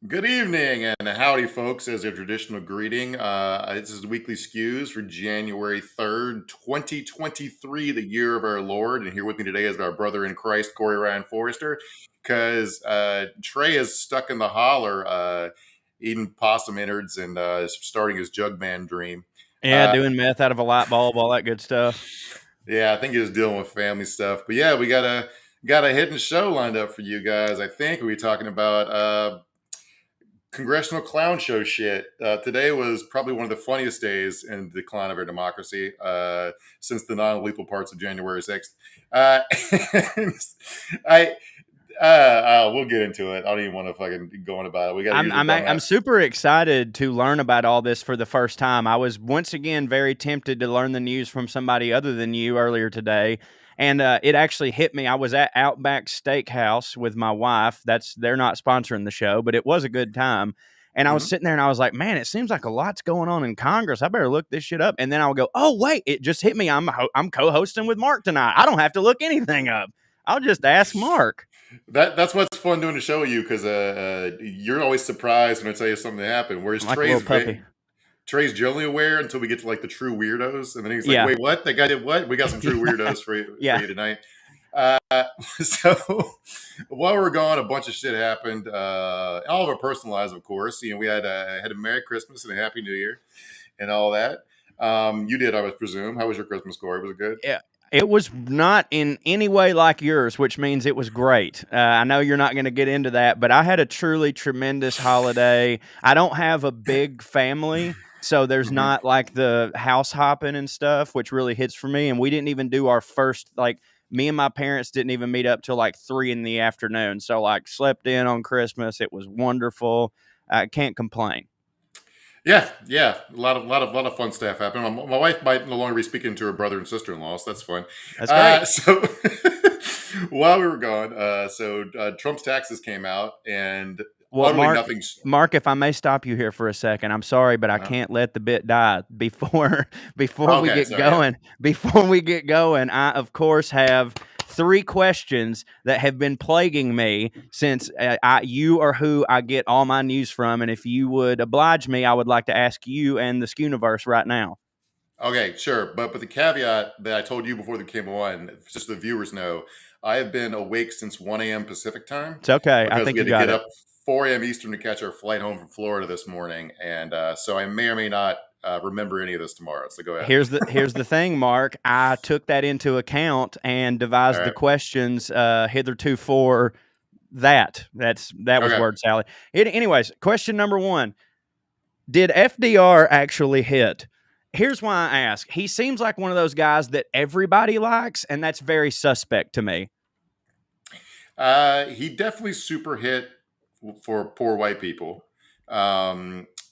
Good evening and howdy, folks, as a traditional greeting. This is Weekly Skews for January 3rd, 2023, the year of our Lord. And here with me today is our brother in Christ, Corey Ryan Forrester, because Trae is stuck in the holler eating possum innards and starting his Jugman dream. Yeah, doing meth out of a light bulb, all that good stuff. Yeah, I think he was dealing with family stuff. But yeah, we got a hidden show lined up for you guys. I think we'll be talking about Congressional clown show shit. Today was probably one of the funniest days in the decline of our democracy since the non-lethal parts of January 6th. Uh, I we'll get into it. I don't even want to fucking go on about it. We got to use the I'm super excited to learn about all this for the first time. I was once again very tempted to learn the news from somebody other than you earlier today, and it actually hit me. I was at Outback Steakhouse with my wife. They're not sponsoring the show, but it was a good time. And I was sitting there and I was like, man, it seems like a lot's going on in Congress. I better look this shit up. And then I'll go, oh, wait, it just hit me. I'm co-hosting with Mark tonight. I don't have to look anything up. I'll just ask Mark. That's what's fun doing the show with you because you're always surprised when I tell you something that happened. Whereas I'm like a little puppy. Trey's generally aware until we get to like the true weirdos, and then he's like, Yeah. "Wait, what? That guy did what? We got some true weirdos for you tonight." So while we're gone, a bunch of shit happened. All of our personal lives, of course. We had a Merry Christmas and a Happy New Year, and all that. You did, I would presume. How was your Christmas, Corey? Was it good? Yeah. It was not in any way like yours, which means it was great. I know you're not going to get into that, but I had a truly tremendous holiday. I don't have a big family, so there's not like the house hopping and stuff, which really hits for me. And we didn't even do our first, like, me and my parents didn't even meet up till like 3 p.m. So, like, slept in on Christmas. It was wonderful. I can't complain. Yeah. A lot of fun stuff happened. My wife might no longer be speaking to her brother and sister-in-law, so that's fun. That's great. So while we were gone, Trump's taxes came out, and Well, utterly nothing. Mark, if I may stop you here for a second, I'm sorry, but I can't let the bit die before we get going. Before we get going, I of course have 3 questions that have been plaguing me since you are who I get all my news from, and if you would oblige me, I would like to ask you and the Skewniverse right now. Okay, sure, but the caveat that I told you before they came on, just so the viewers know, I have been awake since 1 a.m. Pacific time. It's okay. Because I think we had you to got get it. up 4 a.m. Eastern to catch our flight home from Florida this morning, and so I may or may not remember any of this tomorrow. So go ahead. Here's the thing, Mark. I took that into account and devised the questions hitherto for that. That was word salad. Anyways, question number 1. Did FDR actually hit? Here's why I ask. He seems like one of those guys that everybody likes, and that's very suspect to me. He definitely super hit for poor white people.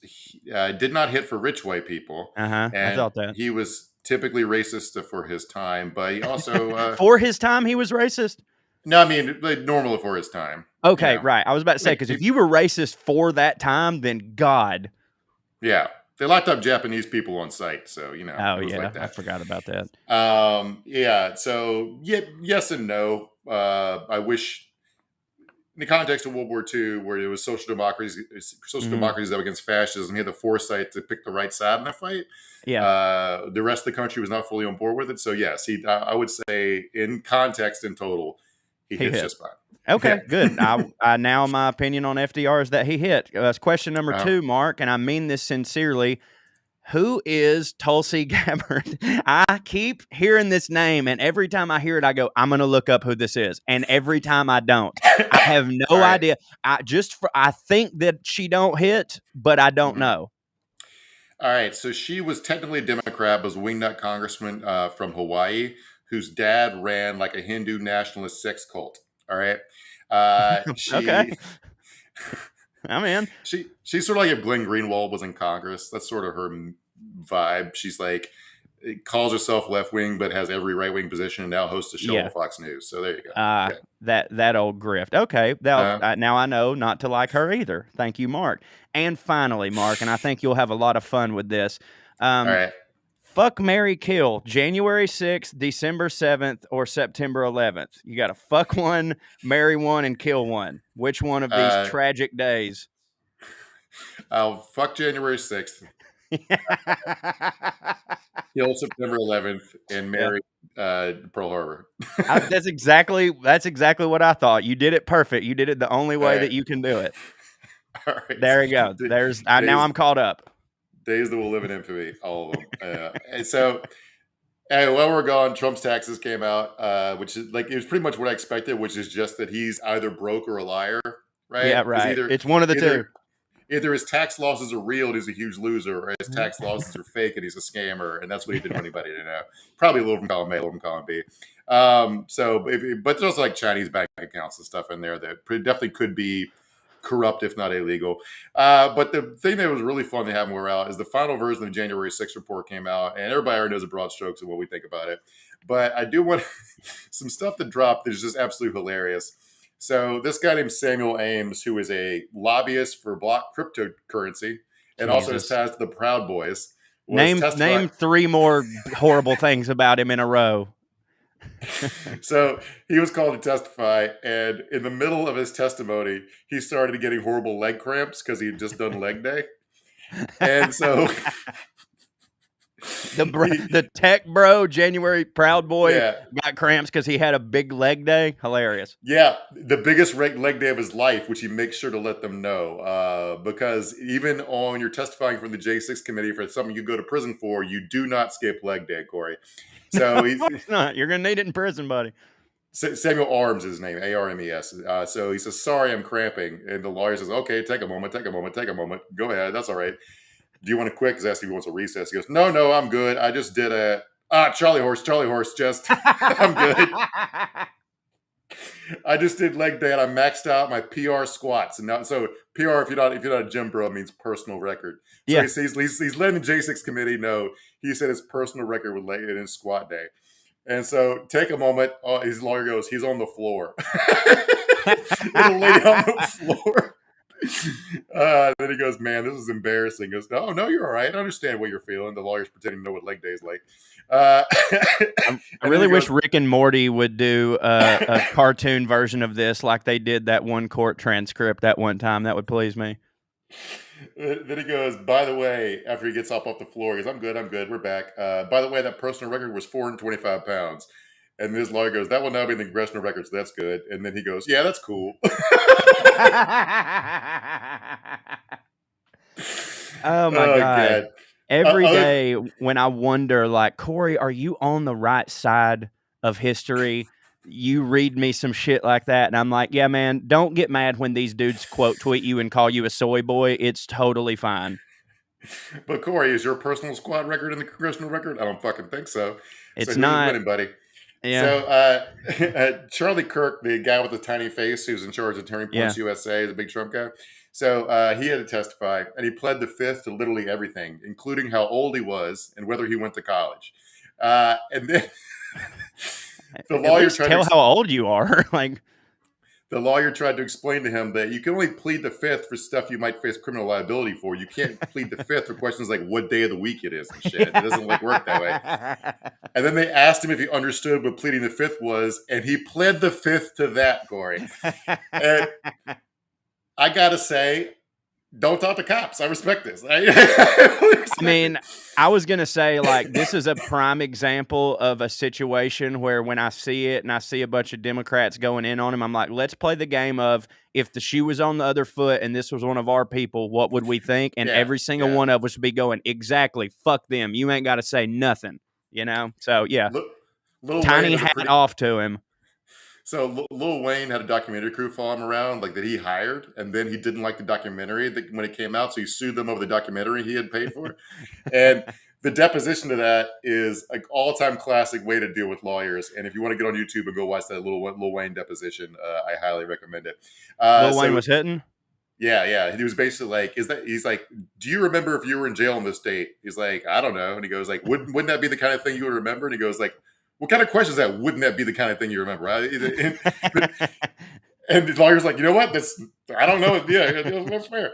He did not hit for rich white people. I thought that. He was typically racist for his time, but he also for his time he was racist. No, I mean like normal for his time. Okay, right. I was about to say because if you were racist for that time, then God. Yeah, they locked up Japanese people on site, so you know. Oh yeah, like I forgot about that. Yeah. So yes and no. I wish, in the context of World War II, where it was social democracies up against fascism, he had the foresight to pick the right side in the fight. Yeah. The rest of the country was not fully on board with it. So yes, I would say in context, in total, he hits just fine. Okay, good. I now my opinion on FDR is that he hit. That's question number 2, Mark, and I mean this sincerely. Who is Tulsi Gabbard? I keep hearing this name, and every time I hear it, I go, I'm going to look up who this is. And every time I don't. I have no idea. I think that she don't hit, but I don't know. All right, so she was technically a Democrat, was a wingnut congressman from Hawaii, whose dad ran like a Hindu nationalist sex cult. All right. Okay. I'm in. She's sort of like if Glenn Greenwald was in Congress. That's sort of her vibe. She's like, calls herself left wing, but has every right wing position, and now hosts a show on Fox News. So there you go. That old grift. Okay, now I know not to like her either. Thank you, Mark. And finally, Mark, and I think you'll have a lot of fun with this. All right. Fuck, marry, kill. January 6th, December 7th, or September 11th. You got to fuck one, marry one, and kill one. Which one of these tragic days? I'll fuck January 6th, kill September 11th, and Yeah. marry Pearl Harbor. That's exactly what I thought. You did it perfect. You did it the only All way right. that you can do it. All right. There you go. Now Days I'm caught up. days that will live in infamy, all of them. And so, hey, while we're gone, Trump's taxes came out, which is like it was pretty much what I expected, which is just that he's either broke or a liar, right? Yeah, Because right. It's one of the either two. either his tax losses are real and he's a huge loser, or his tax losses are fake and he's a scammer, and that's what he didn't want anybody to know. Probably a little from column A, a little from column B. But there's also like Chinese bank accounts and stuff in there that definitely could be corrupt, if not illegal. But the thing that was really fun to have when we were out is the final version of the January 6th report came out, and everybody already knows the broad strokes of what we think about it. But I do want some stuff that dropped that is just absolutely hilarious. So this guy named Samuel Ames, who is a lobbyist for block cryptocurrency and also has Jesus. ties to the Proud Boys, was Name testifying. 3 more horrible things about him in a row. So he was called to testify, and in the middle of his testimony, he started getting horrible leg cramps because he had just done leg day. And so he, The tech bro, January Proud Boy, yeah, got cramps because he had a big leg day. Hilarious. yeah, the biggest leg day of his life, which he makes sure to let them know, because even on you're testifying from the J6 committee for something you go to prison for, you do not skip leg day, Corey. No, So of course not. You're gonna need it in prison, buddy. Samuel Arms is his name, Armes. So he says, "Sorry, I'm cramping," and the lawyer says, "Okay, take a moment, take a moment, take a moment. Go ahead, that's all right. Do you want to quit?" Because asks if he wants a recess. He goes, "No, no, I'm good. I just did a Charlie horse. Just I'm good. I just did leg day and I maxed out my PR squats. And now, so PR, if you're not a gym bro, means personal record. So Yeah. he's letting the J6 committee know he said his personal record would lay in his squat day. And so take a moment. His lawyer goes, he's on the floor. And the lady on the floor. Then he goes, "Man, this is embarrassing." He goes, "No, no, you're all right. I understand what you're feeling." The lawyer's pretending to know what leg day is like. Uh, I and then really he wish goes, Rick and Morty would do a cartoon version of this like they did that one court transcript that one time. That would please me. then he goes, "By the way," after he gets up off the floor, he goes, I'm good, we're back. By the way, that personal record was 425 pounds. And his lawyer goes, "That will now be in the congressional record, so that's good." And then he goes, "Yeah, that's cool." Oh my Oh, God. God. Every Other, day when I wonder, like, Corey, are you on the right side of history? You read me some shit like that, and I'm like, yeah, man, don't get mad when these dudes quote tweet you and call you a soy boy. It's totally fine. but Corey, is your personal squad record in the congressional record? I don't fucking think so. So It's who's not. winning, buddy? Yeah. So Charlie Kirk, the guy with the tiny face who's in charge of Turning Yeah. Points USA, the big Trump guy. So he had to testify, and he pled the fifth to literally everything, including how old he was and whether he went to college. And then the At lawyer least tried tell to how old you are. Like, the lawyer tried to explain to him that you can only plead the fifth for stuff you might face criminal liability for. You can't plead the fifth for questions like what day of the week it is and shit. It doesn't like work that way. And then they asked him if he understood what pleading the fifth was, and he pled the fifth to that, Corey. And I gotta say, don't talk to cops. I respect this. I I mean, I was going to say, like, this is a prime example of a situation where when I see it and I see a bunch of Democrats going in on him, I'm like, let's play the game of if the shoe was on the other foot and this was one of our people, what would we think? And yeah, every single yeah. one of us would be going, exactly, fuck them. You ain't got to say nothing, you know? So, yeah, Lil Wayne tiny is a hat pretty. off to him. So Lil Wayne had a documentary crew follow him around, like that he hired, and then he didn't like the documentary when it came out, so he sued them over the documentary he had paid for. And the deposition to that is an all-time classic way to deal with lawyers. And if you want to get on YouTube and go watch that Lil Wayne deposition, I highly recommend it. Lil Wayne So was hitting. yeah. He was basically like, he's like, "Do you remember if you were in jail on this date?" He's like, "I don't know." And he goes like, wouldn't that be the kind of thing you would remember? And he goes like, "What kind of question is that? Wouldn't that be the kind of thing you remember?" And the lawyer's like, "You know what? I don't know. Yeah, that's fair."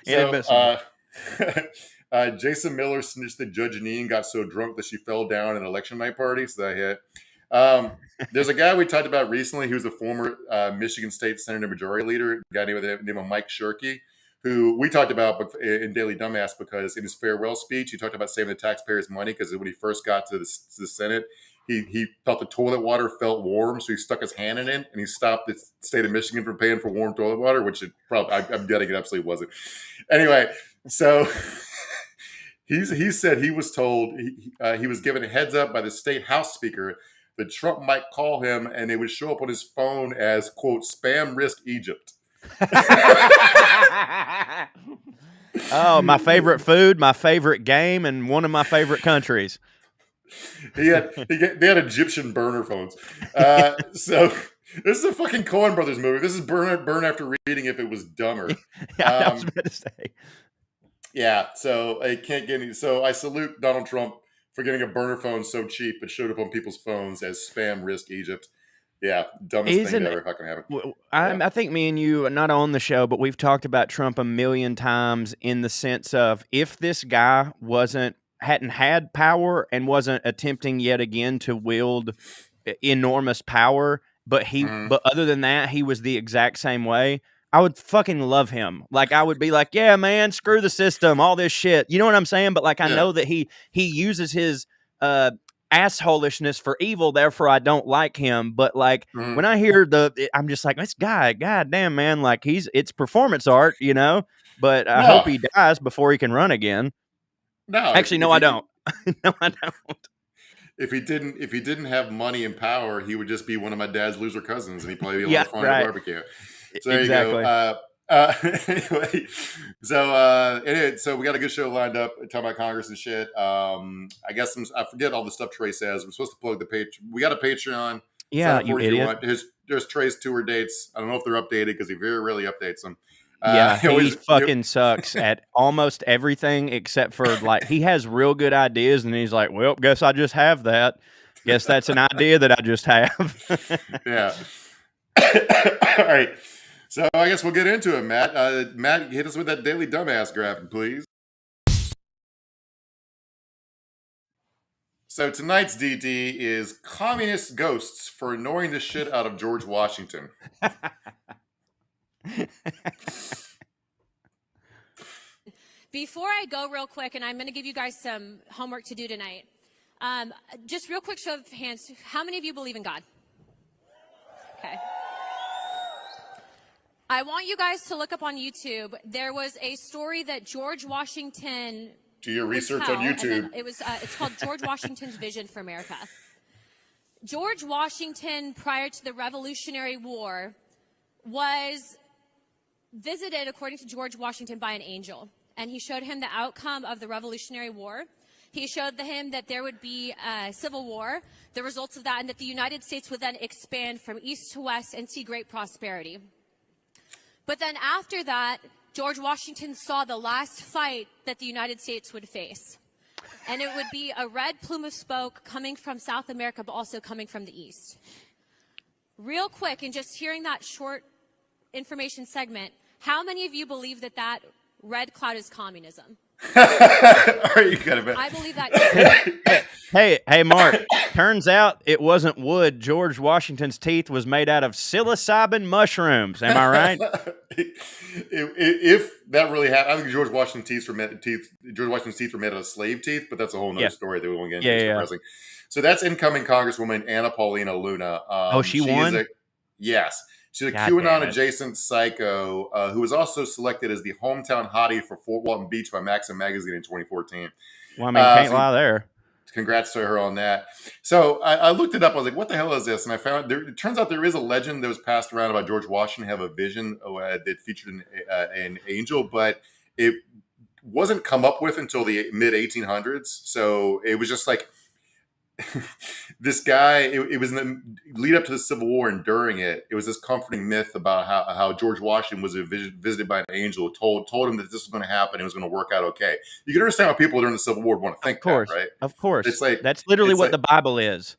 So Inadmissible. Jason Miller snitched that Judge Janine got so drunk that she fell down at an election night party. So that hit. There's a guy we talked about recently who's a former Michigan State Senator Majority Leader, a guy named Mike Shirkey, who we talked about in Daily Dumbass because in his farewell speech, he talked about saving the taxpayers' money because when he first got to the Senate, he felt the toilet water felt warm, so he stuck his hand in it and he stopped the state of Michigan from paying for warm toilet water, which it probably I'm betting it absolutely wasn't. Anyway, so he said he was told he was given a heads up by the state House Speaker that Trump might call him and it would show up on his phone as quote spam risk Egypt. Oh, my favorite food, my favorite game, and one of my favorite countries. They had Egyptian burner phones. So this is a fucking Coen Brothers movie. This is burn after reading if it was dumber. I was about to say. Yeah, so I can't get any. So I salute Donald Trump for getting a burner phone so cheap it showed up on people's phones as spam risk Egypt. Yeah, dumbest thing that ever fucking happened. I think me and you, not on the show, but we've talked about Trump a million times in the sense of if this guy hadn't had power and wasn't attempting yet again to wield enormous power, but other than that, he was the exact same way. I would fucking love him. Like I would be like, yeah, man, screw the system, all this shit. You know what I'm saying? But like I know that he uses his assholishness for evil, therefore I don't like him. But like when I hear I'm just like, this guy, goddamn man, like it's performance art, you know. But I hope he dies before he can run again. No, actually, no, I don't. No, I don't. If he didn't have money and power, he would just be one of my dad's loser cousins, and he'd probably be a lot of fun at a barbecue. So there exactly. You go. Anyway, so we got a good show lined up talking about Congress and shit. I guess I forget all the stuff Trae says. We're supposed to plug the page. We got a Patreon. Yeah, you idiot. There's Trae's tour dates. I don't know if they're updated because he very rarely updates them. Yeah, he fucking sucks at almost everything except for like he has real good ideas and he's like, well, guess I just have that. Guess that's an idea that I just have. Yeah. All right. So I guess we'll get into it, Matt. Matt, hit us with that Daily Dumbass graphic, please. So tonight's DD is communist ghosts for annoying the shit out of George Washington. Before I go real quick, and I'm going to give you guys some homework to do tonight, just real quick show of hands. How many of you believe in God? Okay. I want you guys to look up on YouTube. There was a story that George Washington... Do your research on YouTube. It's called George Washington's Vision for America. George Washington, prior to the Revolutionary War, was visited, according to George Washington, by an angel. And he showed him the outcome of the Revolutionary War. He showed him that there would be a civil war, the results of that, and that the United States would then expand from east to west and see great prosperity. But then after that, George Washington saw the last fight that the United States would face. And it would be a red plume of smoke coming from South America, but also coming from the east. Real quick, and just hearing that short information segment, how many of you believe that that red cloud is communism? I believe that. Hey, Mark. Turns out it wasn't wood. George Washington's teeth was made out of psilocybin mushrooms. Am I right? If that really happened, I think George Washington's teeth were made out of slave teeth, but that's a whole nother story that we won't get into. Yeah. So that's incoming Congresswoman Anna Paulina Luna. She won? Yes. She's a QAnon-adjacent psycho who was also selected as the hometown hottie for Fort Walton Beach by Maxim Magazine in 2014. Well, I mean, can't lie there. Congrats to her on that. So I looked it up. I was like, what the hell is this? And I found it turns out there is a legend that was passed around about George Washington have a vision that featured an angel, but it wasn't come up with until the mid-1800s. So it was just like, this guy, it was in the lead up to the Civil War and during it. It was this comforting myth about how George Washington was visited by an angel, told him that this was going to happen. It was going to work out okay. You can understand how people during the Civil War want to think that, right? Of course. It's like that's literally what the Bible is.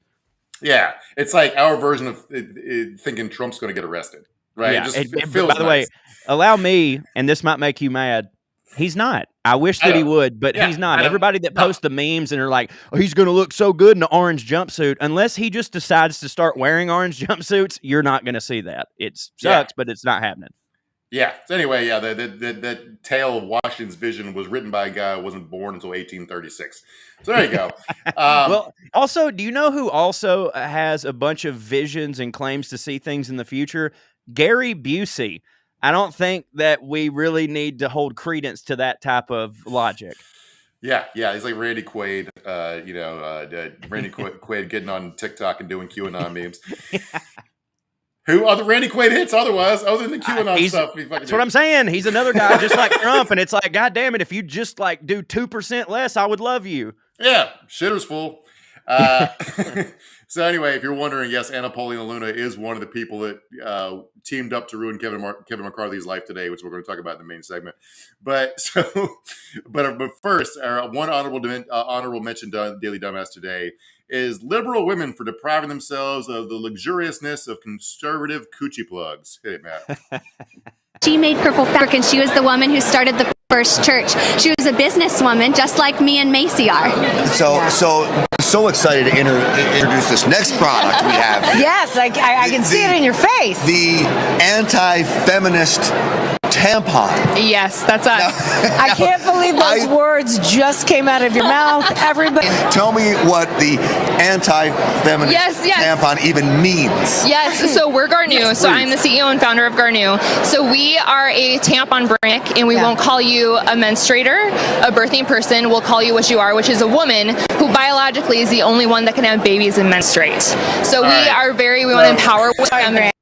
Yeah, it's like our version of thinking Trump's going to get arrested, right? Yeah. It feels by the way, allow me, and this might make you mad. He's not. I wish that he would, but he's not. Everybody that posts the memes and are like, oh, he's going to look so good in an orange jumpsuit. Unless he just decides to start wearing orange jumpsuits, you're not going to see that. It sucks, but it's not happening. Yeah. So anyway, yeah, that tale of Washington's vision was written by a guy who wasn't born until 1836. So there you go. Well, also, do you know who also has a bunch of visions and claims to see things in the future? Gary Busey. I don't think that we really need to hold credence to that type of logic. Yeah, he's like Randy Quaid, Randy Quaid getting on TikTok and doing QAnon memes. Who other Randy Quaid hits otherwise, other than the QAnon stuff? That's what I'm saying. He's another guy just like Trump, and it's like, God damn it, if you just like do 2% less, I would love you. Yeah, shitter's full. So anyway, if you're wondering, yes, Anna Paulina Luna is one of the people that teamed up to ruin Kevin McCarthy's life today, which we're going to talk about in the main segment. But first, our one honorable mention Daily Dumbass today is liberal women for depriving themselves of the luxuriousness of conservative coochie plugs. Hit it, Matt. She made purple fabric, and she was the woman who started the first church. She was a businesswoman, just like me and Macy are. So excited to introduce this next product we have. Yes, I can see it in your face. The anti-feminist tampon. Yes, that's us. I can't believe those words just came out of your mouth. Everybody. Tell me what the anti-feminist tampon even means. Yes, so we're Garneau. So I'm the CEO and founder of Garneau. So we are a tampon brand, and we won't call you a menstruator, a birthing person. We'll call you what you are, which is a woman who biologically is the only one that can have babies and menstruate. So we want to empower women.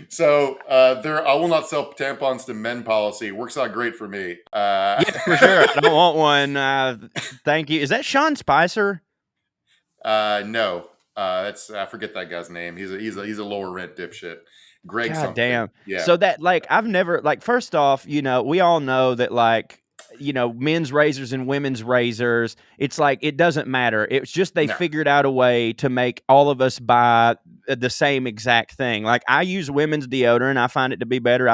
So I will not sell tampons to men policy. Works out great for me. Yeah, for sure. I don't want one. Thank you. Is that Sean Spicer? No. That's I forget that guy's name. He's a lower rent dipshit. Greg God something. damn. Yeah. So that I've never first off, we all know that men's razors and women's razors, it's it doesn't matter. It's just they figured out a way to make all of us buy the same exact thing. I use women's deodorant. I find it to be better.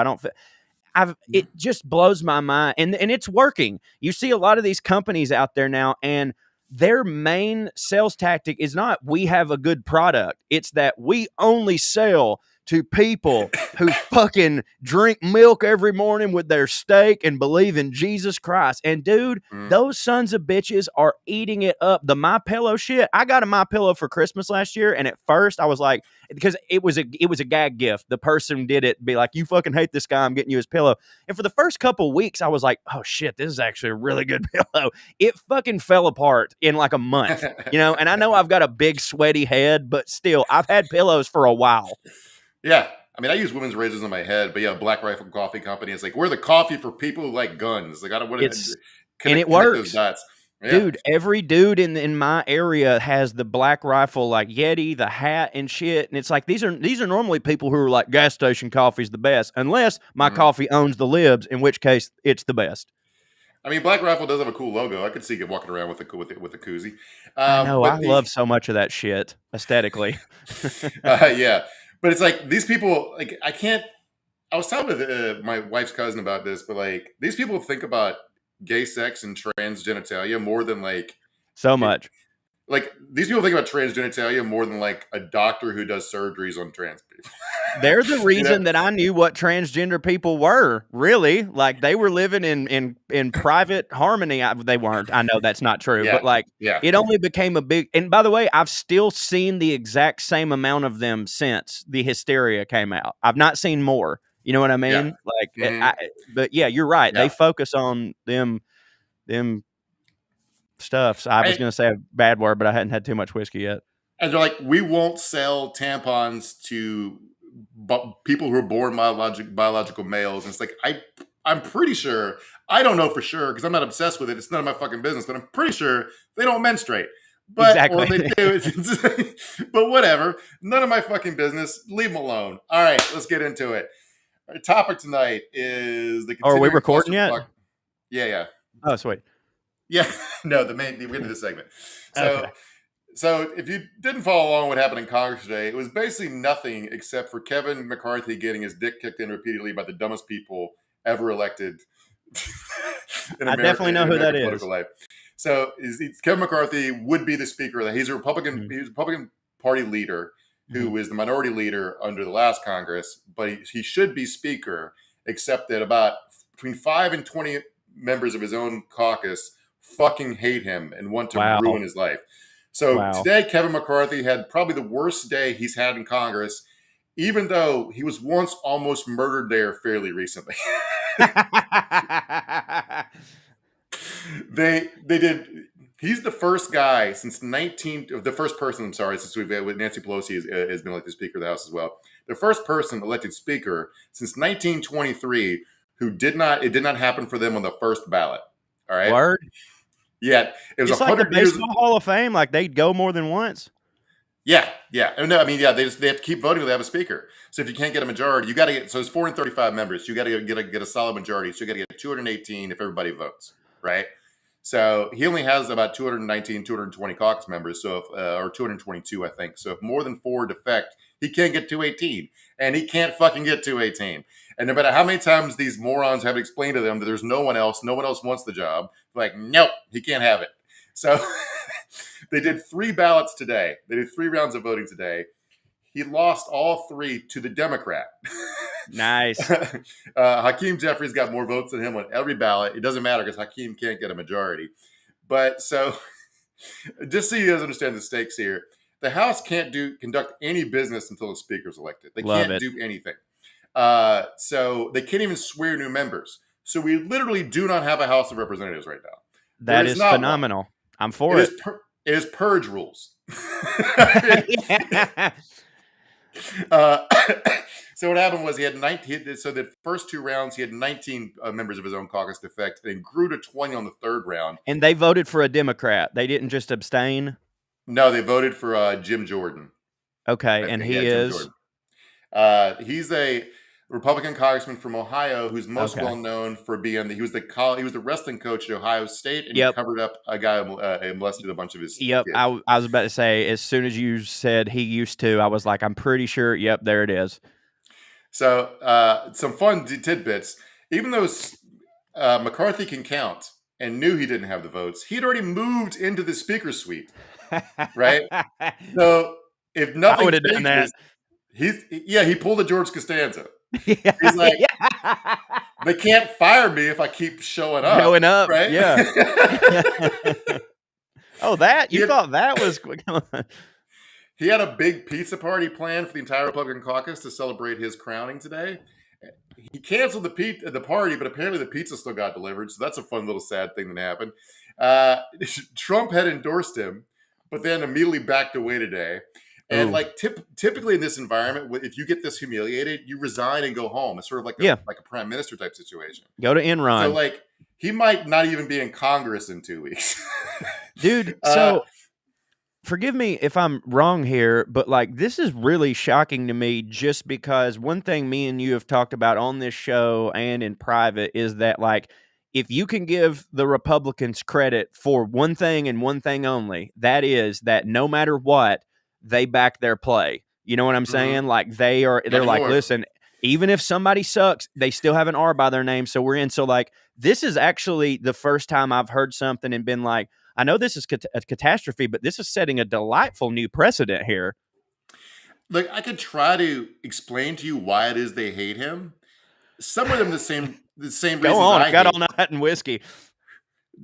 It just blows my mind. And it's working. You see a lot of these companies out there now, and their main sales tactic is not we have a good product. It's that we only sell to people who fucking drink milk every morning with their steak and believe in Jesus Christ. And dude, those sons of bitches are eating it up. The MyPillow shit. I got a MyPillow for Christmas last year, and at first I was like, because it was a gag gift. The person did it, be like, you fucking hate this guy, I'm getting you his pillow. And for the first couple weeks, I was like, oh shit, this is actually a really good pillow. It fucking fell apart in a month, and I know I've got a big sweaty head, but still, I've had pillows for a while. Yeah. I mean, I use women's razors on my head, but yeah, Black Rifle Coffee Company. It's we're the coffee for people who like guns. I don't want to and it works. Yeah. Dude, every dude in my area has the Black Rifle Yeti, the hat and shit. And it's these are normally people who are gas station coffee's the best, unless my coffee owns the libs, in which case it's the best. I mean, Black Rifle does have a cool logo. I could see it walking around with a koozie. I know. I love so much of that shit aesthetically. Yeah. But it's these people, I can't. I was talking with my wife's cousin about this, but these people think about gay sex and trans genitalia more than so much. These people think about trans genitalia more than a doctor who does surgeries on trans people. They're the reason that I knew what transgender people were. Really, they were living in private harmony. They weren't. I know that's not true, but it only became a big. And by the way, I've still seen the exact same amount of them since the hysteria came out. I've not seen more. You know what I mean? But yeah, you're right. Yeah. They focus on them stuff. So I was going to say a bad word, but I hadn't had too much whiskey yet. And they're we won't sell tampons to people who are born biological males. And it's I'm pretty sure, I don't know for sure because I'm not obsessed with it. It's none of my fucking business, but I'm pretty sure they don't menstruate. But, exactly. Or they do. But whatever. None of my fucking business. Leave them alone. All right, let's get into it. Our topic tonight is the. Are we recording yet? Yeah. Oh, sweet. Yeah, no, we're into this segment. So if you didn't follow along what happened in Congress today, it was basically nothing except for Kevin McCarthy getting his dick kicked in repeatedly by the dumbest people ever elected. I definitely know who that is. Life. So Kevin McCarthy would be the speaker. He's a Republican. He's a Republican Party leader who is the minority leader under the last Congress, but he should be speaker. except that about between 5 and 20 members of his own caucus fucking hate him and want to Wow. ruin his life. So Wow. today, Kevin McCarthy had probably the worst day he's had in Congress, even though he was once almost murdered there fairly recently. They did. He's the first guy since the first person, I'm sorry, since we've with Nancy Pelosi has been elected Speaker of the House as well. The first person elected Speaker since 1923 who it did not happen for them on the first ballot. All right. Word. Yeah, it was It's like the 100 years. Baseball Hall of Fame. Like they'd go more than once. Yeah. No, I mean, yeah, they have to keep voting when they have a speaker. So if you can't get a majority, you got to get. So it's 435 members. You got to get a solid majority. So you got to get 218 if everybody votes, right? So he only has about 219, 220 caucus members. So or 222, I think. So if more than 4 defect, he can't get 218, and he can't fucking get 218. And no matter how many times these morons have explained to them that there's no one else wants the job, like, nope, he can't have it. So they did 3 ballots today. They did 3 rounds of voting today. He lost all 3 to the Democrat. Nice. Hakeem Jeffries got more votes than him on every ballot. It doesn't matter because Hakeem can't get a majority. But so just so you guys understand the stakes here, the House can't conduct any business until the Speaker's elected. They can't do anything. So they can't even swear new members. So we literally do not have a House of Representatives right now. That is phenomenal. One. I'm for it. It is purge rules. So what happened was he had 19. So the first 2 rounds, he had 19 members of his own caucus defect, and grew to 20 on the 3rd round. And they voted for a Democrat. They didn't just abstain. No, they voted for Jim Jordan. Okay, and he is. He's a Republican congressman from Ohio who's most well known for being he was the wrestling coach at Ohio State, and he covered up a guy who molested a bunch of his kids. I was about to say, as soon as you said he used to, I was like, I'm pretty sure. Yep, there it is. So some fun tidbits. Even though McCarthy can count and knew he didn't have the votes, he'd already moved into the Speaker's suite, right? So if nothing, I would have done that. He pulled a George Costanza. He's like, they can't fire me if I keep showing up. Right? Yeah. Oh, you thought that was quick. He had a big pizza party planned for the entire Republican caucus to celebrate his crowning today. He canceled the party, but apparently the pizza still got delivered. So that's a fun little sad thing that happened. Trump had endorsed him, but then immediately backed away today. And typically in this environment, if you get this humiliated, you resign and go home. It's sort of like a prime minister type situation. Go to Enron. So he might not even be in Congress in 2 weeks. Dude, so forgive me if I'm wrong here, but this is really shocking to me just because one thing me and you have talked about on this show and in private is that if you can give the Republicans credit for one thing and one thing only, that is that no matter what, they back their play. You know what I'm saying? Mm-hmm. They're like, listen, even if somebody sucks, they still have an R by their name. So we're in. So this is actually the first time I've heard something and been like, I know this is a catastrophe, but this is setting a delightful new precedent here. Look, I could try to explain to you why it is they hate him. Some of them the same reasons. Go on, I got all night and whiskey.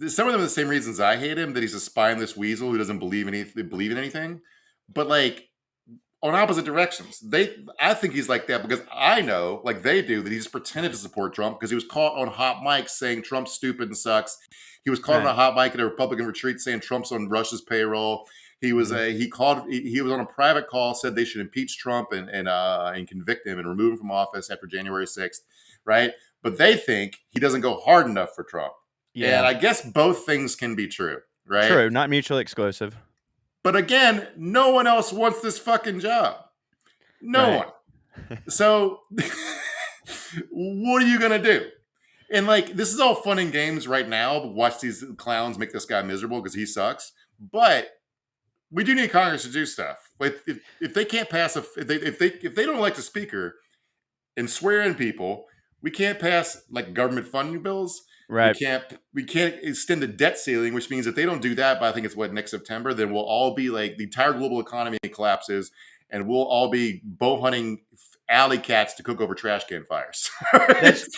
Some of them are the same reasons I hate him, that he's a spineless weasel who doesn't believe in anything. But on opposite directions, I think he's like that because I know, they do, that he just pretended to support Trump because he was caught on hot mics saying Trump's stupid and sucks. He was caught on a hot mic at a Republican retreat saying Trump's on Russia's payroll. He was he was on a private call, said they should impeach Trump and convict him and remove him from office after January 6th, right? But they think he doesn't go hard enough for Trump. Yeah. And I guess both things can be true, right? True, not mutually exclusive. But again, no one else wants this fucking job. No one. So what are you going to do? And this is all fun and games right now. But watch these clowns make this guy miserable because he sucks. But we do need Congress to do stuff. If they can't pass if they don't elect a speaker and swear in people, we can't pass government funding bills. Right. We can't extend the debt ceiling, which means if they don't do that by I think it's next September, then we'll all be the entire global economy collapses and we'll all be bow hunting alley cats to cook over trash can fires.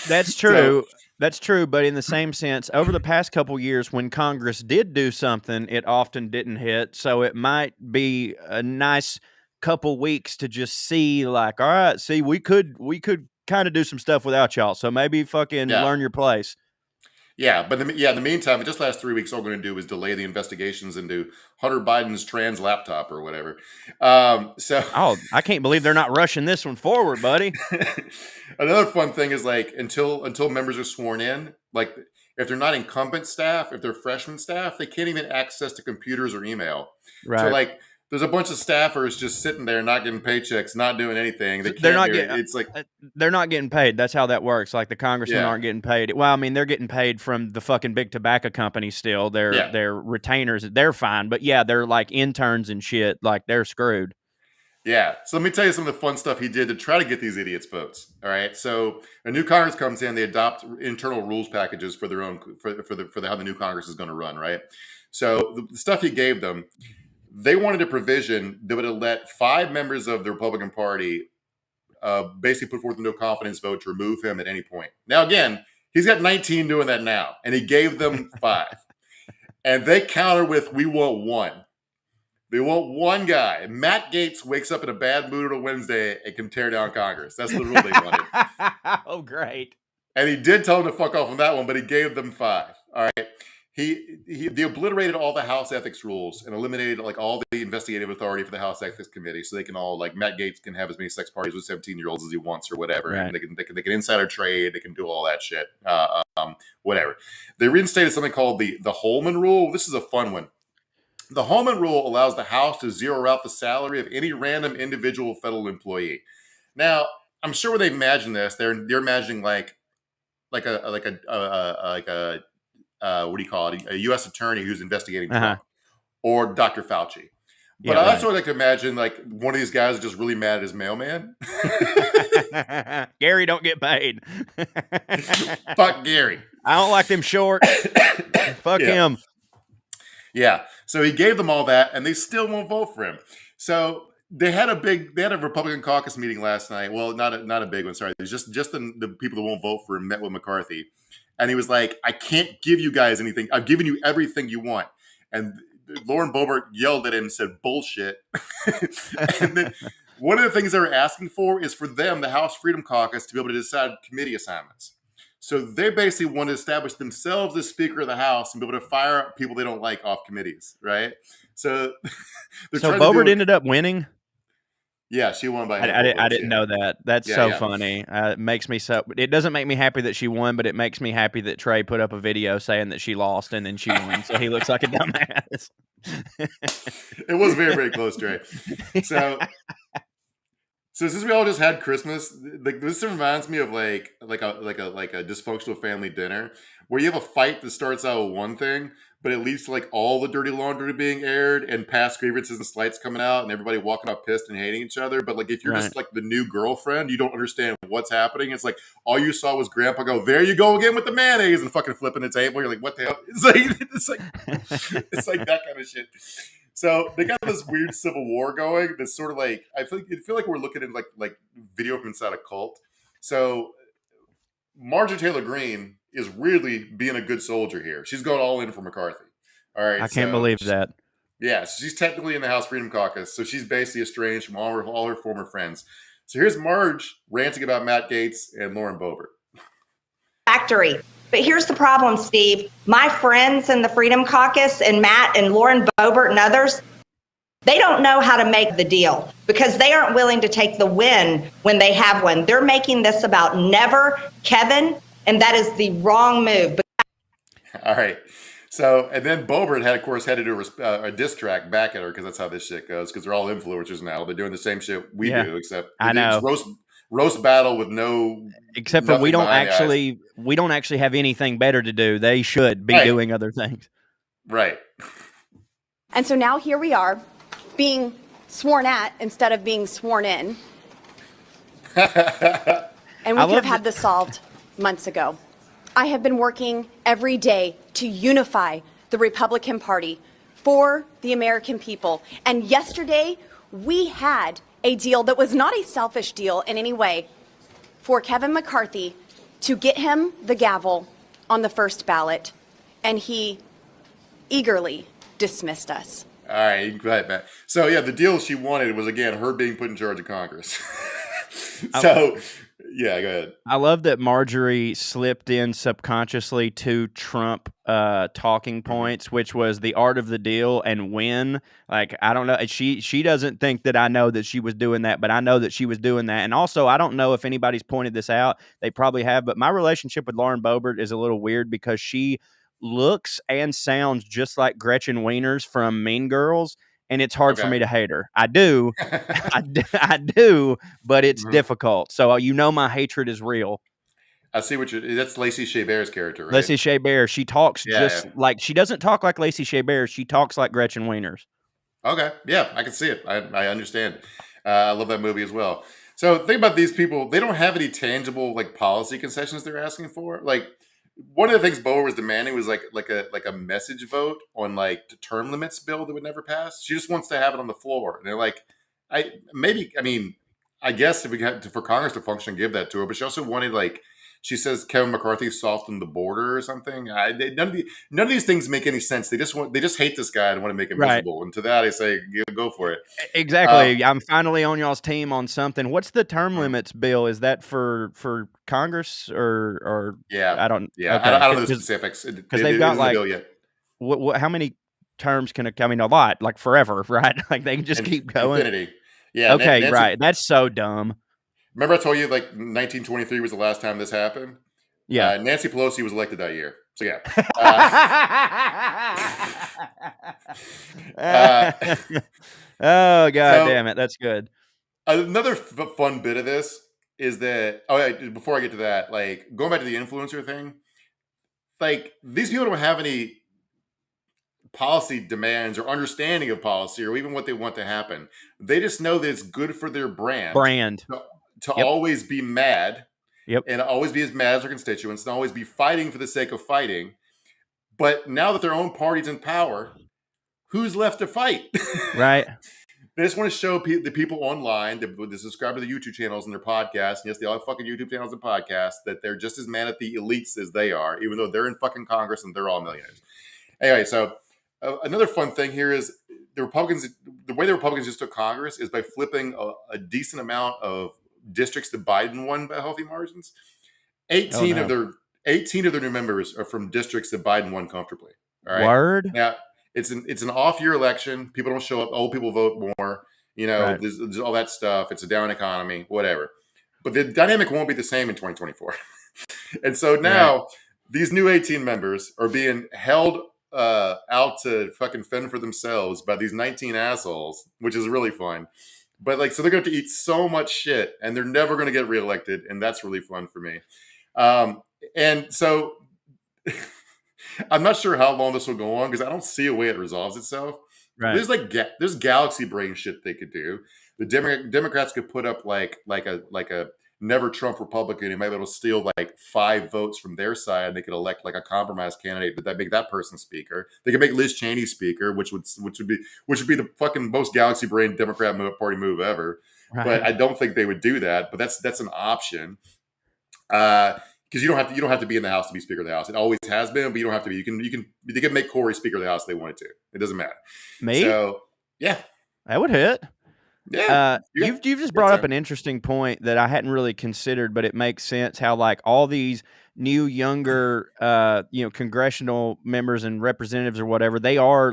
That's true. That's true, but in the same sense, over the past couple years, when Congress did do something, it often didn't hit. So it might be a nice couple weeks to just see, like, all right, see, we could kind of do some stuff without y'all. So maybe fucking learn your place. Yeah, but in the meantime, just last 3 weeks, all we're going to do is delay the investigations into Hunter Biden's trans laptop or whatever. I can't believe they're not rushing this one forward, buddy. Another fun thing is like until members are sworn in, like if they're not incumbent staff, if they're freshman staff, they can't even access to computers or email. Right. So like, there's a bunch of staffers just sitting there, not getting paychecks, not doing anything. They're not getting paid. That's how that works. Like the congressmen aren't getting paid. Well, I mean, they're getting paid from the fucking big tobacco companies still. They're retainers. They're fine. But yeah, they're like interns and shit. Like they're screwed. Yeah. So let me tell you some of the fun stuff he did to try to get these idiots votes. All right. So a new Congress comes in, they adopt internal rules packages for their own for how the new Congress is going to run. Right. So the stuff he gave them. They wanted a provision that would have let 5 members of the Republican Party basically put forth a no confidence vote to remove him at any point. Now, again, he's got 19 doing that now, and he gave them 5. And they counter with, we want 1. They want 1 guy. Matt Gaetz wakes up in a bad mood on a Wednesday and can tear down Congress. That's the rule they wanted. Oh, great. And he did tell them to fuck off on that one, but he gave them 5. All right. They obliterated all the House ethics rules and eliminated like all the investigative authority for the House Ethics Committee, so they can all like Matt Gaetz can have as many sex parties with 17-year-olds as he wants or whatever, right. And they can insider trade, they can do all that shit, whatever. They reinstated something called the Holman Rule. This is a fun one. The Holman Rule allows the House to zero out the salary of any random individual federal employee. Now, I'm sure when they imagine this, they're imagining like a what do you call it? A U.S. attorney who's investigating Trump, or Dr. Fauci. But I also like to imagine like one of these guys is just really mad at his mailman. Gary don't get paid. Fuck Gary. I don't like them shorts. Fuck him. Yeah. So he gave them all that, and they still won't vote for him. So they had a Republican caucus meeting last night. Well, not a big one. Sorry, it was just the people that won't vote for him met with McCarthy. And he was like, I can't give you guys anything. I've given you everything you want. And Lauren Boebert yelled at him and said, bullshit. And then one of the things they were asking for is for them, the House Freedom Caucus, to be able to decide committee assignments. So they basically want to establish themselves as Speaker of the House and be able to fire people they don't like off committees, right? So Boebert ended up winning? Yeah, she won by. I didn't know that. That's funny. It makes me so. It doesn't make me happy that she won, but it makes me happy that Trae put up a video saying that she lost and then she won. So he looks like a dumbass. It was very, very close, Trae. So since we all just had Christmas, like this reminds me of like a dysfunctional family dinner where you have a fight that starts out with one thing, but it leads to like all the dirty laundry being aired and past grievances and slights coming out and everybody walking out pissed and hating each other. But like if you're just like the new girlfriend, you don't understand what's happening. It's like all you saw was Grandpa go, "There you go again with the mayonnaise," and fucking flipping the table. You're like, "What the hell?" It's like that kind of shit. So they got this weird civil war going. That's sort of like I feel like we're looking at like video from inside a cult. So Marjorie Taylor Greene is really being a good soldier here. She's going all in for McCarthy. All right, I can't believe that. Yeah, so she's technically in the House Freedom Caucus, so she's basically estranged from all her former friends. So here's Marge ranting about Matt Gaetz and Lauren Boebert. Factory. But here's the problem, Steve. My friends in the Freedom Caucus and Matt and Lauren Boebert and others, they don't know how to make the deal because they aren't willing to take the win when they have one. They're making this about never Kevin, and that is the wrong move. All right. So, and then Boebert had to do a diss track back at her because that's how this shit goes because they're all influencers now. They're doing the same shit we do, except I know. Roast battle with no. Except for we don't actually have anything better to do. They should be doing other things. Right. And so now here we are being sworn at instead of being sworn in. And we could have had this solved months ago. I have been working every day to unify the Republican Party for the American people. And yesterday we had a deal that was not a selfish deal in any way for Kevin McCarthy to get him the gavel on the first ballot, and he eagerly dismissed us. All right, go ahead, Matt. So yeah, the deal she wanted was, again, her being put in charge of Congress. So yeah, go ahead. I love that Marjorie slipped in subconsciously to Trump talking points, which was the art of the deal and when. Like, I don't know. She doesn't think that I know that she was doing that, but I know that she was doing that. And also, I don't know if anybody's pointed this out. They probably have, but my relationship with Lauren Boebert is a little weird because she looks and sounds just like Gretchen Wieners from Mean Girls, and it's hard for me to hate her. I do, I do, but it's difficult. So my hatred is real. I see that's Lacey Shea Bear's character, right? Lacey Shea Bear. She talks like she doesn't talk like Lacey Shea Bear. She talks like Gretchen Wieners. Okay, yeah, I can see it. I understand. I love that movie as well. So think about these people. They don't have any tangible like policy concessions they're asking for. Like, one of the things Boer was demanding was like a message vote on like the term limits bill that would never pass. She just wants to have it on the floor, and they're like, I guess if we had for Congress to function, give that to her. But she also wanted, like, she says Kevin McCarthy softened the border or something. None of these things make any sense. They just hate this guy and want to make him miserable. And to that, I say, go for it. Exactly. I'm finally on y'all's team on something. What's the term limits bill? Is that for Congress or yeah? I don't. Yeah, okay. I don't know the specifics because they've got like what? How many terms can it? I mean, a lot, like forever, right? Like they can just keep going. Infinity. Yeah. Okay. Nancy, right. That's so dumb. Remember I told you like 1923 was the last time this happened? Yeah. Nancy Pelosi was elected that year. So yeah. Oh, God damn it. That's good. Another fun bit of this is that, before I get to that, like going back to the influencer thing, like these people don't have any policy demands or understanding of policy or even what they want to happen. They just know that it's good for their brand. To always be mad and always be as mad as their constituents and always be fighting for the sake of fighting. But now that their own party's in power, who's left to fight? Right. They just want to show the people online that subscribe to the YouTube channels and their podcasts. And yes, they all have fucking YouTube channels and podcasts, that they're just as mad at the elites as they are, even though they're in fucking Congress and they're all millionaires. Anyway, so another fun thing here is the way the Republicans just took Congress is by flipping a decent amount of districts that Biden won by healthy margins. 18 of their new members are from districts that Biden won comfortably. All right. Word. Now it's an off-year election. People don't show up. Old people vote more. Right. There's all that stuff. It's a down economy, whatever. But the dynamic won't be the same in 2024. And so now these new 18 members are being held out to fucking fend for themselves by these 19 assholes, which is really fun. But so they're going to eat so much shit, and they're never going to get reelected, and that's really fun for me. And so I'm not sure how long this will go on because I don't see a way it resolves itself. Right. There's galaxy brain shit they could do. The Democrats could put up like a never Trump Republican who might be able to steal 5 votes from their side. They could elect a compromise candidate, but that make that person speaker. They could make Liz Cheney speaker, which would be the fucking most galaxy brain Democrat party move ever. Right. But I don't think they would do that. But that's an option. Because you don't have to be in the House to be Speaker of the House. It always has been, but you don't have to be. They can make Corey Speaker of the House if they wanted to. It doesn't matter. Me? So yeah, that would hit. Yeah, you've just brought up an interesting point that I hadn't really considered, but it makes sense how all these new younger congressional members and representatives or whatever, they are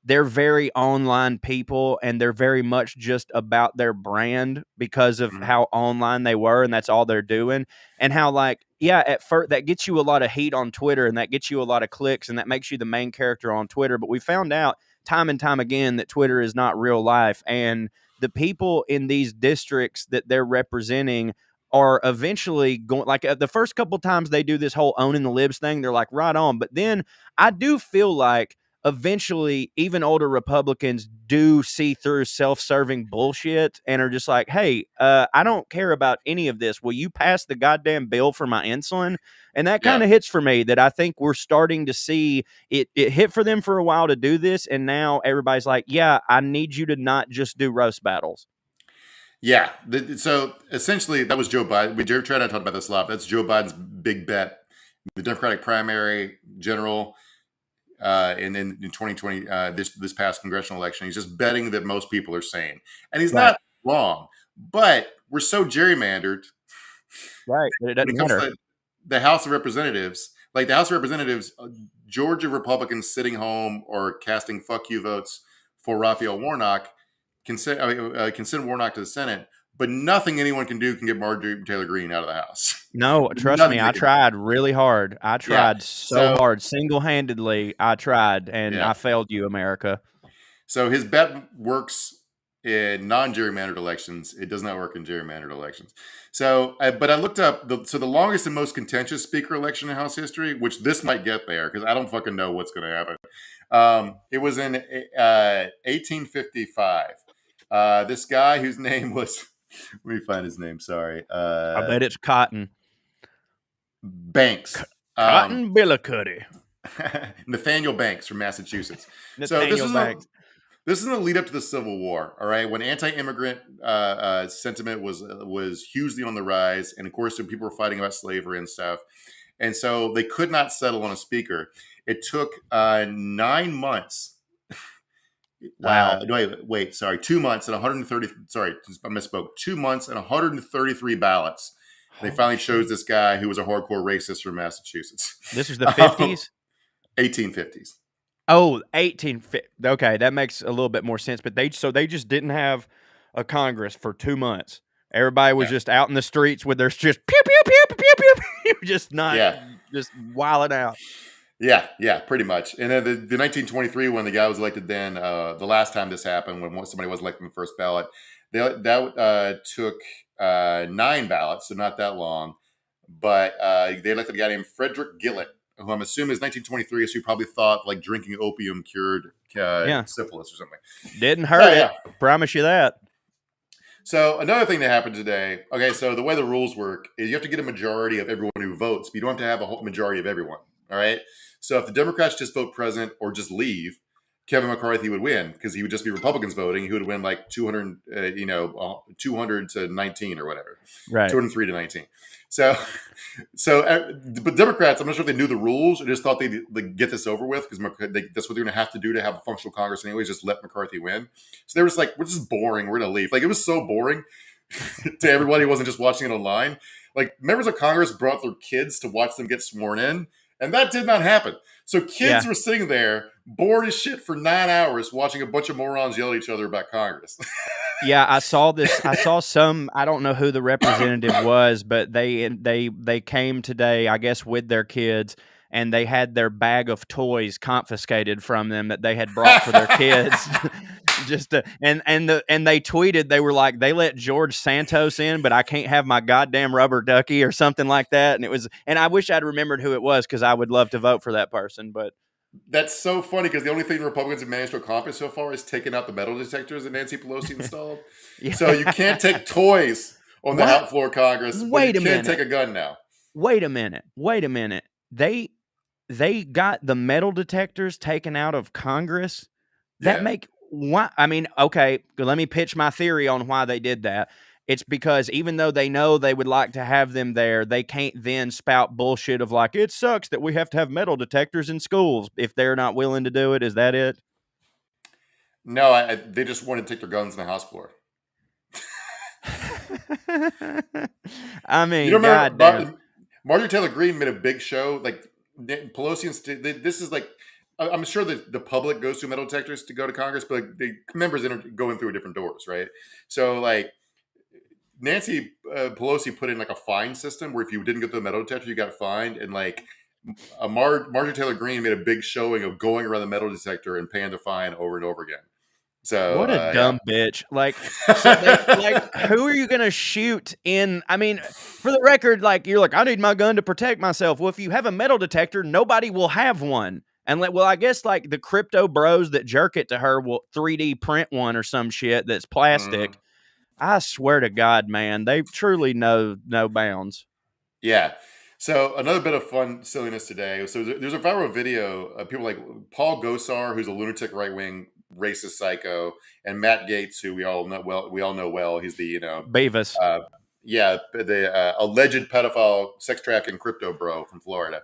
they're very online people, and they're very much just about their brand because of how online they were, and that's all they're doing. And how at first that gets you a lot of heat on Twitter, and that gets you a lot of clicks, and that makes you the main character on Twitter. But we found out time and time again that Twitter is not real life, and the people in these districts that they're representing are eventually going, the first couple times they do this whole owning the libs thing, they're right on. But then I do feel like eventually even older Republicans do see through self-serving bullshit and are just hey, I don't care about any of this. Will you pass the goddamn bill for my insulin? And that kind of hits for me, that I think we're starting to see it hit for them for a while to do this. And now everybody's yeah, I need you to not just do roast battles. Yeah. So essentially, that was Joe Biden. We Trae and I talked about this a lot. That's Joe Biden's big bet. The Democratic primary general, and then in 2020, this past congressional election, he's just betting that most people are sane, and he's Right. not wrong. But we're so gerrymandered Right. But it when doesn't it comes matter. to the House of Representatives. Like the House of Representatives, Georgia Republicans sitting home or casting fuck you votes for Raphael Warnock can send Warnock to the Senate, but nothing anyone can do can get Marjorie Taylor Greene out of the House. No, trust me, Nothing they I can do. tried really hard. I Yeah. tried so hard, single-handedly. I tried, and Yeah. I failed you, America. So his bet works in non-gerrymandered elections. It does not work in gerrymandered elections. So, but I looked up the longest and most contentious speaker election in House history, which this might get there because I don't fucking know what's going to happen. It was in 1855. This guy whose name was, let me find his name. Sorry, I bet it's Cotton. Banks. Cotton Billicuddy. Nathaniel Banks from Massachusetts. Nathaniel Banks. This is in the lead up to the Civil War, all right, when anti-immigrant sentiment was hugely on the rise, and of course, people were fighting about slavery and stuff, and so they could not settle on a speaker. It took 9 months. Wow. Wait, sorry, 2 months and 130. Sorry, I misspoke. 2 months and 133 ballots. They finally chose this guy who was a hardcore racist from Massachusetts. This was the 50s? 1850s. Oh, 1850. Okay, that makes a little bit more sense. But they just didn't have a Congress for 2 months. Everybody was just out in the streets with their just pew pew pew pew pew pew, just wilding out. Yeah, pretty much. And then the 1923 when the guy was elected, then the last time this happened when somebody was elected in the first ballot, that took 9 ballots, so not that long. But they elected a guy named Frederick Gillett, who I'm assuming is 1923, so you probably thought like drinking opium cured syphilis or something. Didn't hurt it. Promise you that. So another thing that happened today, okay, so the way the rules work is you have to get a majority of everyone who votes, but you don't have to have a whole majority of everyone, all right? So if the Democrats just vote present or just leave, Kevin McCarthy would win because he would just be Republicans voting. He would win like 200, 200 to 19 or whatever, right? 203 to 19. But Democrats, I'm not sure if they knew the rules or just thought they'd get this over with because that's what they're going to have to do to have a functional Congress anyways, just let McCarthy win. So they were just like, "This is boring. We're going to leave." Like it was so boring to everybody who wasn't just watching it online. Like members of Congress brought their kids to watch them get sworn in. And that did not happen. So kids were sitting there bored as shit for 9 hours watching a bunch of morons yell at each other about Congress. Yeah, I saw this. I saw some. I don't know who the representative was, but they came today, I guess, with their kids, and they had their bag of toys confiscated from them that they had brought for their kids. And they tweeted, they were like, they let George Santos in, but I can't have my goddamn rubber ducky or something like that. And I wish I'd remembered who it was because I would love to vote for that person. But that's so funny because the only thing Republicans have managed to accomplish so far is taking out the metal detectors that Nancy Pelosi installed. So you can't take toys on the House floor of Congress. Wait a minute. Take a gun now. Wait a minute. They got the metal detectors taken out of Congress. Okay, let me pitch my theory on why they did that. It's because even though they know they would like to have them there, they can't then spout bullshit of like, it sucks that we have to have metal detectors in schools if they're not willing to do it. Is that it? No, they just want to take their guns on the House floor. I mean, you remember Marjorie Taylor Greene made a big show. Like Pelosi, this is like, I'm sure that the public goes through metal detectors to go to Congress, but like, the members are going through different doors, right? So like Nancy Pelosi put in like a fine system where if you didn't go through the metal detector, you got fined. And like Marjorie Taylor Greene made a big showing of going around the metal detector and paying the fine over and over again. So what a dumb bitch! Like, who are you gonna shoot in? I mean, for the record, like you're like, I need my gun to protect myself. Well, if you have a metal detector, nobody will have one. And I guess like the crypto bros that jerk it to her will 3D print one or some shit that's plastic. I swear to God, man, they truly know no bounds. Yeah. So another bit of fun silliness today. So there's a viral video of people like Paul Gosar, who's a lunatic right-wing racist psycho, and Matt Gaetz, who we all know well. He's the Beavis. The alleged pedophile, sex trafficking crypto bro from Florida.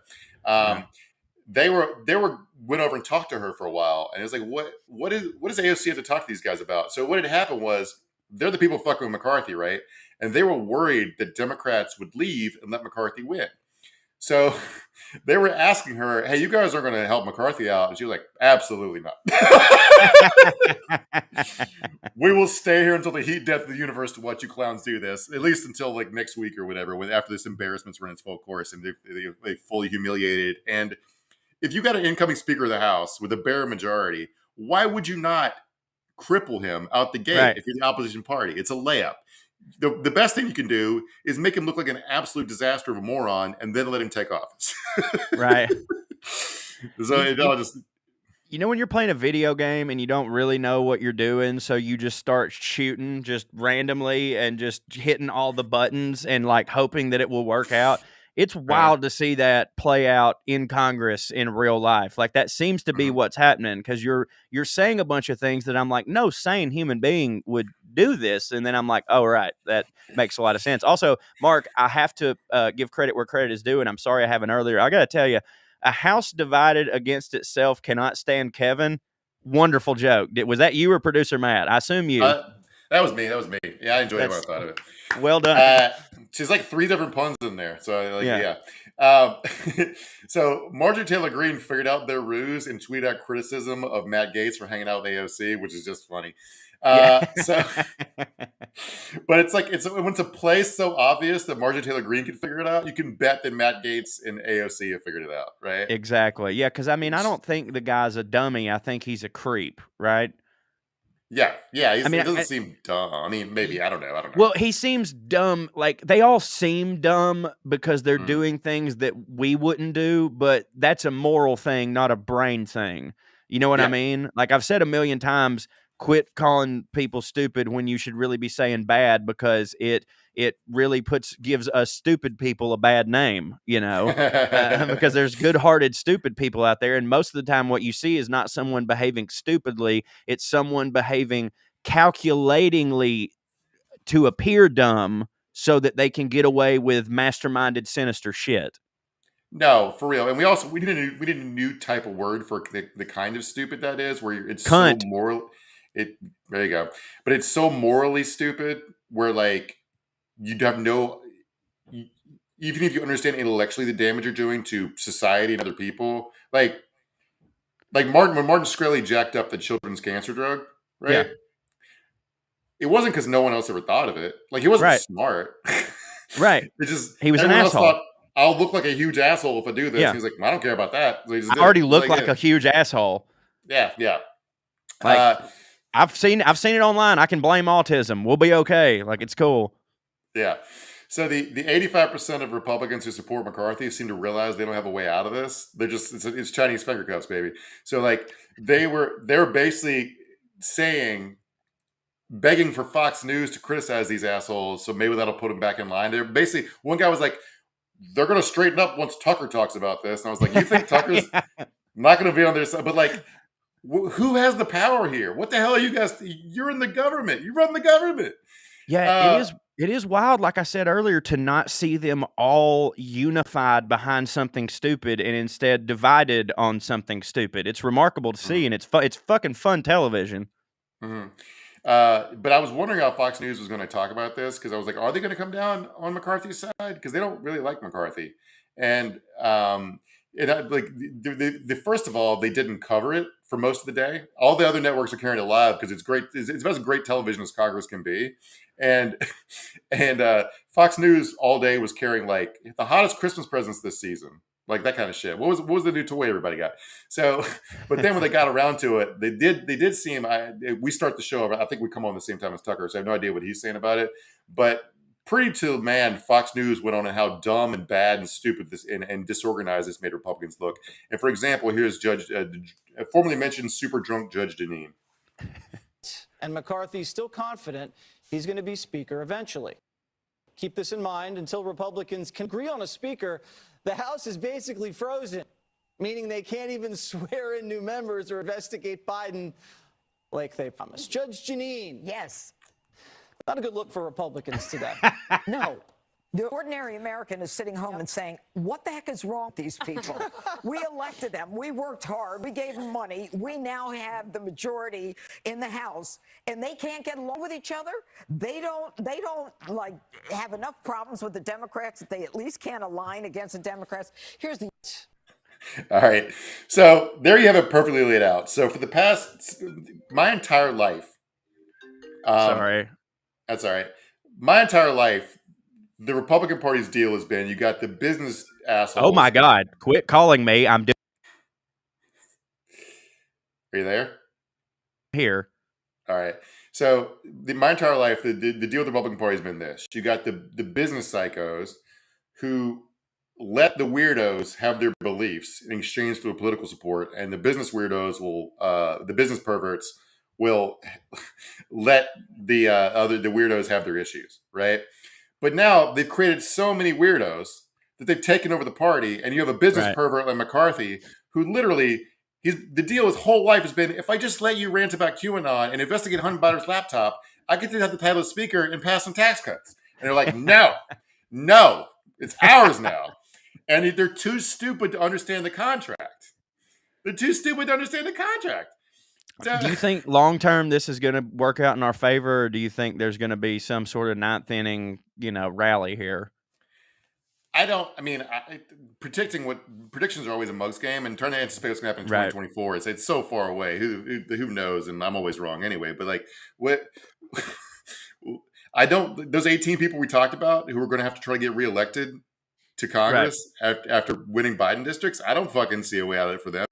They went over and talked to her for a while, and it was like, what does AOC have to talk to these guys about? So what had happened was they're the people fucking with McCarthy, right? And they were worried that Democrats would leave and let McCarthy win. So they were asking her, hey, you guys are going to help McCarthy out. And she was like, absolutely not. We will stay here until the heat death of the universe to watch you clowns do this, at least until like next week or whatever, after this embarrassment's run its full course and they fully humiliated. And if you got an incoming Speaker of the House with a bare majority, why would you not cripple him out the gate if you're the opposition party? It's a layup. The best thing you can do is make him look like an absolute disaster of a moron and then let him take office. Right. So it all just... You know when you're playing a video game and you don't really know what you're doing, so you just start shooting just randomly and just hitting all the buttons and like hoping that it will work out? It's wild to see that play out in Congress in real life. Like that seems to be what's happening, because you're saying a bunch of things that I'm like, no sane human being would do this. And then I'm like, oh, right, that makes a lot of sense. Also, Mark, I have to give credit where credit is due, and I'm sorry I haven't earlier. I got to tell you, a house divided against itself cannot stand Kevin. Wonderful joke. Was that you or producer Matt? I assume you. That was me. Yeah, I enjoyed what I thought of it. Well done. She's like 3 different puns in there. So yeah. So Marjorie Taylor Greene figured out their ruse and tweeted out criticism of Matt Gaetz for hanging out with AOC, which is just funny. But it's like when it's a place so obvious that Marjorie Taylor Greene can figure it out, you can bet that Matt Gaetz and AOC have figured it out, right? Exactly. Yeah, because I mean, I don't think the guy's a dummy. I think he's a creep, right? Yeah. He doesn't seem dumb. I mean, maybe, I don't know. Well, he seems dumb. Like, they all seem dumb because they're doing things that we wouldn't do, but that's a moral thing, not a brain thing. You know what I mean? Like, I've said a million times, quit calling people stupid when you should really be saying bad, because it really gives us stupid people a bad name, you know, because there's good-hearted stupid people out there. And most of the time what you see is not someone behaving stupidly. It's someone behaving calculatingly to appear dumb so that they can get away with masterminded, sinister shit. No, for real. And we need a new type of word for the kind of stupid that is, where it's Cunt. so moral. There you go. But it's so morally stupid where like you'd have no, even if you understand intellectually the damage you're doing to society and other people, like when Martin Shkreli jacked up the children's cancer drug, right? Yeah. It wasn't because no one else ever thought of it. Like, he wasn't smart. Right. It just, he was an asshole. Thought, I'll look like a huge asshole if I do this. Yeah. He's like, I don't care about that. So I already look like a huge asshole. Yeah. Like, I've seen it online. I can blame autism. We'll be okay. Like, it's cool. Yeah. So the 85% of Republicans who support McCarthy seem to realize they don't have a way out of this. They're just it's Chinese finger cuffs, baby. So like they were basically begging for Fox News to criticize these assholes, so maybe that'll put them back in line. They're basically, one guy was like, they're going to straighten up once Tucker talks about this. And I was like, you think Tucker's not going to be on their side? But like, who has the power here? What the hell are you guys? You're in the government. You run the government. Yeah, it is wild, like I said earlier, to not see them all unified behind something stupid and instead divided on something stupid. It's remarkable to see, and it's fucking fun television. Mm-hmm. But I was wondering how Fox News was going to talk about this, because I was like, are they going to come down on McCarthy's side? Because they don't really like McCarthy. And first of all, they didn't cover it for most of the day. All the other networks are carrying it live because it's great. It's about as great television as Congress can be. And Fox News all day was carrying like the hottest Christmas presents this season, like that kind of shit. What was the new toy everybody got? So, but then when they got around to it, they did seem. We start the show. I think we come on the same time as Tucker, so I have no idea what he's saying about it. But pretty to man, Fox News went on how dumb and bad and stupid this and disorganized this made Republicans look. And for example, here's Judge, formerly mentioned super drunk Judge Deneen. And McCarthy's still confident he's going to be Speaker eventually. Keep this in mind, until Republicans can agree on a Speaker, the House is basically frozen, meaning they can't even swear in new members or investigate Biden like they promised. Judge Janine. Yes. Not a good look for Republicans today. No. The ordinary American is sitting home and saying, what the heck is wrong with these people? We elected them. We worked hard. We gave them money. We now have the majority in the House, and they can't get along with each other. They don't like have enough problems with the Democrats that they at least can't align against the Democrats. Here's the... All right. So there you have it perfectly laid out. So for the past, my entire life. Sorry. That's all right. My entire life, the Republican Party's deal has been, you got the business assholes. Oh my God. Quit calling me. I'm Are you there? here. All right. So my entire life, the deal with the Republican Party has been this. You got the business psychos who let the weirdos have their beliefs in exchange for political support, and the business weirdos will, the business perverts will let the weirdos have their issues, right? But now they've created so many weirdos that they've taken over the party, and you have a business pervert like McCarthy who literally, the deal his whole life has been, if I just let you rant about QAnon and investigate Hunter Biden's laptop, I get to have the title of speaker and pass some tax cuts. And they're like, no, it's ours now. And they're too stupid to understand the contract. So, do you think long term this is going to work out in our favor, or do you think there's going to be some sort of ninth inning, rally here? Predictions are always a mug's game, and trying to anticipate what's going to happen in 2024 it's so far away. Who knows? And I'm always wrong anyway. But like, what? Those 18 people we talked about who are going to have to try to get reelected to Congress after winning Biden districts, I don't fucking see a way out of it for them.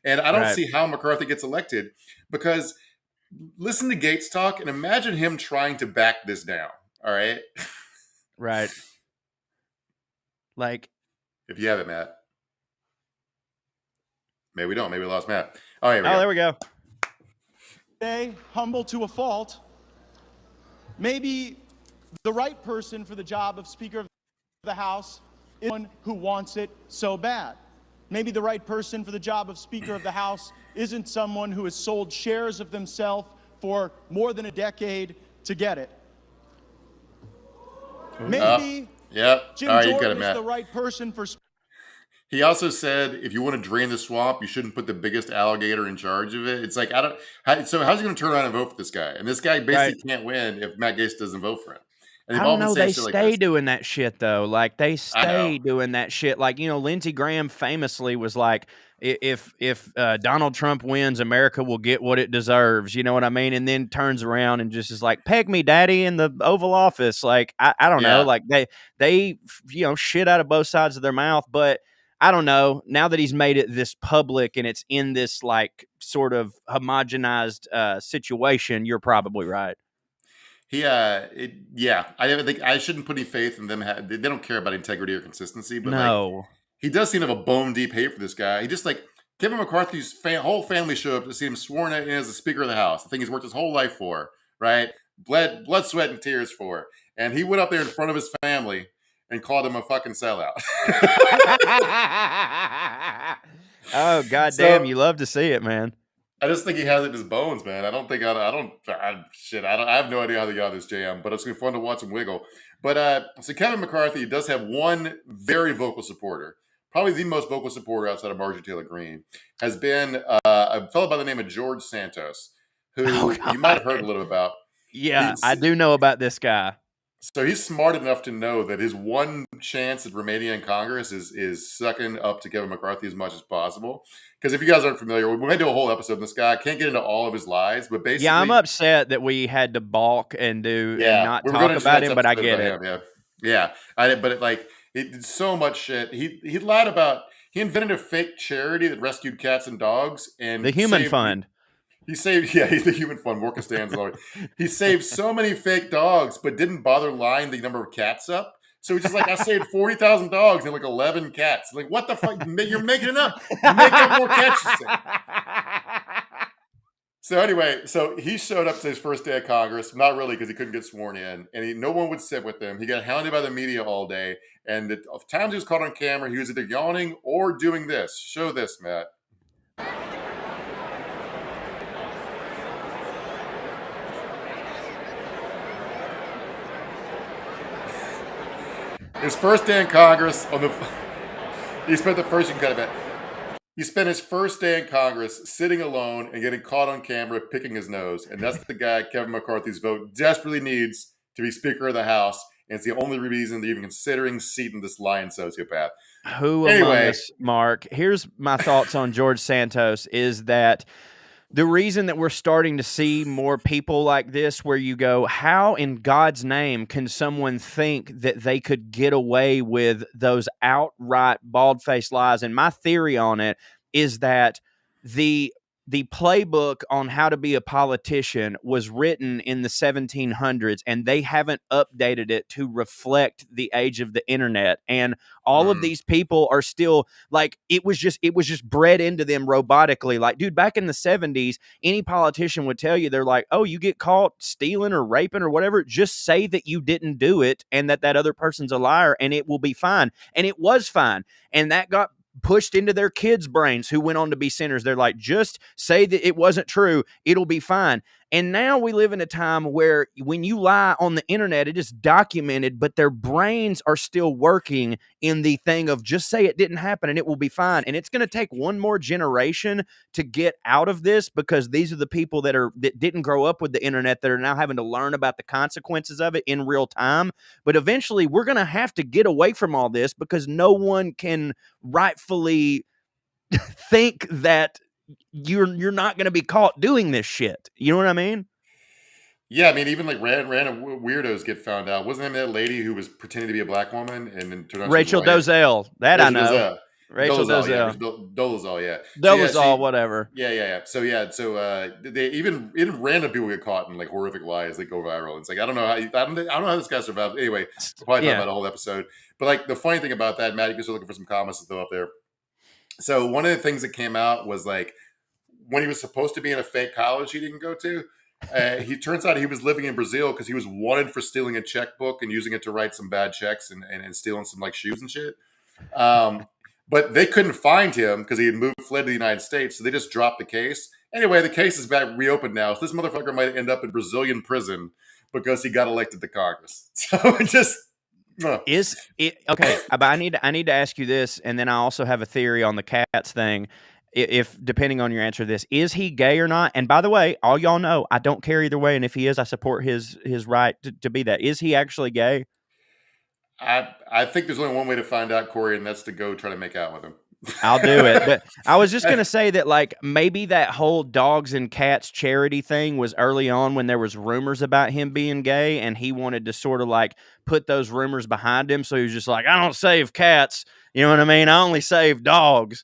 And I don't see how McCarthy gets elected, because listen to Gates talk and imagine him trying to back this down. All right. Right. Like, if you have it, Matt. Maybe we don't. Maybe we lost Matt. Oh, there we go. Humble to a fault. Maybe the right person for the job of Speaker of the House is one who wants it so bad. Maybe the right person for the job of Speaker of the House isn't someone who has sold shares of themselves for more than a decade to get it. Maybe Jim Jordan is the right person for... He also said, if you want to drain the swamp, you shouldn't put the biggest alligator in charge of it. It's like, how's he going to turn around and vote for this guy? And this guy basically can't win if Matt Gaetz doesn't vote for him. I don't know. They stay doing that shit, though. Like, they stay doing that shit. Like, Lindsey Graham famously was like, if Donald Trump wins, America will get what it deserves. You know what I mean? And then turns around and just is like, peg me, daddy, in the Oval Office. Like, I don't know. Like, they shit out of both sides of their mouth. But I don't know. Now that he's made it this public and it's in this, like, sort of homogenized situation, you're probably right. I think I shouldn't put any faith in them. They don't care about integrity or consistency, but like, he does seem to have a bone deep hate for this guy. He just, like, Kevin McCarthy's whole family showed up to see him sworn in as the Speaker of the House. The thing he's worked his whole life for, right? Blood, sweat, and tears for. And he went up there in front of his family and called him a fucking sellout. Oh, goddamn! You love to see it, man. I just think he has it in his bones, man. I have no idea how they got this jam, but it's gonna be fun to watch him wiggle. But so Kevin McCarthy does have one very vocal supporter, probably the most vocal supporter outside of Marjorie Taylor Greene, has been a fellow by the name of George Santos, who you might have heard a little about. Yeah, I do know about this guy. So he's smart enough to know that his one chance at remaining in Congress is sucking up to Kevin McCarthy as much as possible. Because if you guys aren't familiar, we're going to do a whole episode on this guy. I can't get into all of his lies, but basically... Yeah, I'm upset that we had to balk and not talk about him, but I get it. It's so much shit. He lied about... He invented a fake charity that rescued cats and dogs. And the Human Fund. He's the Human Fund. More Costanza. He saved so many fake dogs, but didn't bother lying the number of cats up. So he's just like, I saved 40,000 dogs and like 11 cats. Like, what the fuck? You're making it up. You make up more cats to save. So anyway, he showed up to his first day of Congress. Not really, because he couldn't get sworn in, and no one would sit with him. He got hounded by the media all day, and the times he was caught on camera, he was either yawning or doing this. Show this, Matt. His first day in Congress he spent the first, you can cut it back. He spent his first day in Congress sitting alone and getting caught on camera picking his nose. And that's the guy Kevin McCarthy's vote desperately needs to be Speaker of the House. And it's the only reason they're even considering seating this lying sociopath. Who among us, Mark? Here's my thoughts on George Santos is that the reason that we're starting to see more people like this, where you go, how in God's name can someone think that they could get away with those outright bald-faced lies? And my theory on it is that the playbook on how to be a politician was written in the 1700s, and they haven't updated it to reflect the age of the internet. And all of these people are still like, it was just bred into them robotically. Like, dude, back in the 70s, any politician would tell you, they're like, oh, you get caught stealing or raping or whatever, just say that you didn't do it and that other person's a liar, and it will be fine. And it was fine. And that got pushed into their kids' brains who went on to be sinners. They're like, just say that it wasn't true. It'll be fine. And now we live in a time where when you lie on the internet, it is documented, but their brains are still working in the thing of just say it didn't happen and it will be fine. And it's going to take one more generation to get out of this, because these are the people that didn't grow up with the internet that are now having to learn about the consequences of it in real time. But eventually we're going to have to get away from all this, because no one can rightfully think that you're not going to be caught doing this shit. You know what I mean? Yeah, I mean, even like random weirdos get found out. Wasn't there that lady who was pretending to be a black woman and then turned out Rachel Dolezal? That I know. Rachel Dolezal. Dolezal, yeah. Dolezal, whatever. Yeah. So they even random people get caught in like horrific lies that go viral. It's like I don't know how this guy survived. Anyway, we'll probably talk about a whole episode. But like the funny thing about that, Matt, you guys are looking for some comments to throw up there. So one of the things that came out was like when he was supposed to be in a fake college he didn't go to. He turns out he was living in Brazil because he was wanted for stealing a checkbook and using it to write some bad checks and stealing some like shoes and shit. But they couldn't find him because he had fled to the United States, so they just dropped the case. Anyway, the case is back reopened now, so this motherfucker might end up in Brazilian prison because he got elected to Congress. So it just is it okay? But I need to ask you this, and then I also have a theory on the cats thing. If depending on your answer to this, is he gay or not? And by the way, all y'all know I don't care either way, and if he is, I support his right to be that. Is he actually gay? I think there's only one way to find out, Corey, and that's to go try to make out with him. I'll do it. But I was just going to say that, like, maybe that whole dogs and cats charity thing was early on when there was rumors about him being gay, and he wanted to sort of like put those rumors behind him. So he was just like, I don't save cats. You know what I mean? I only save dogs.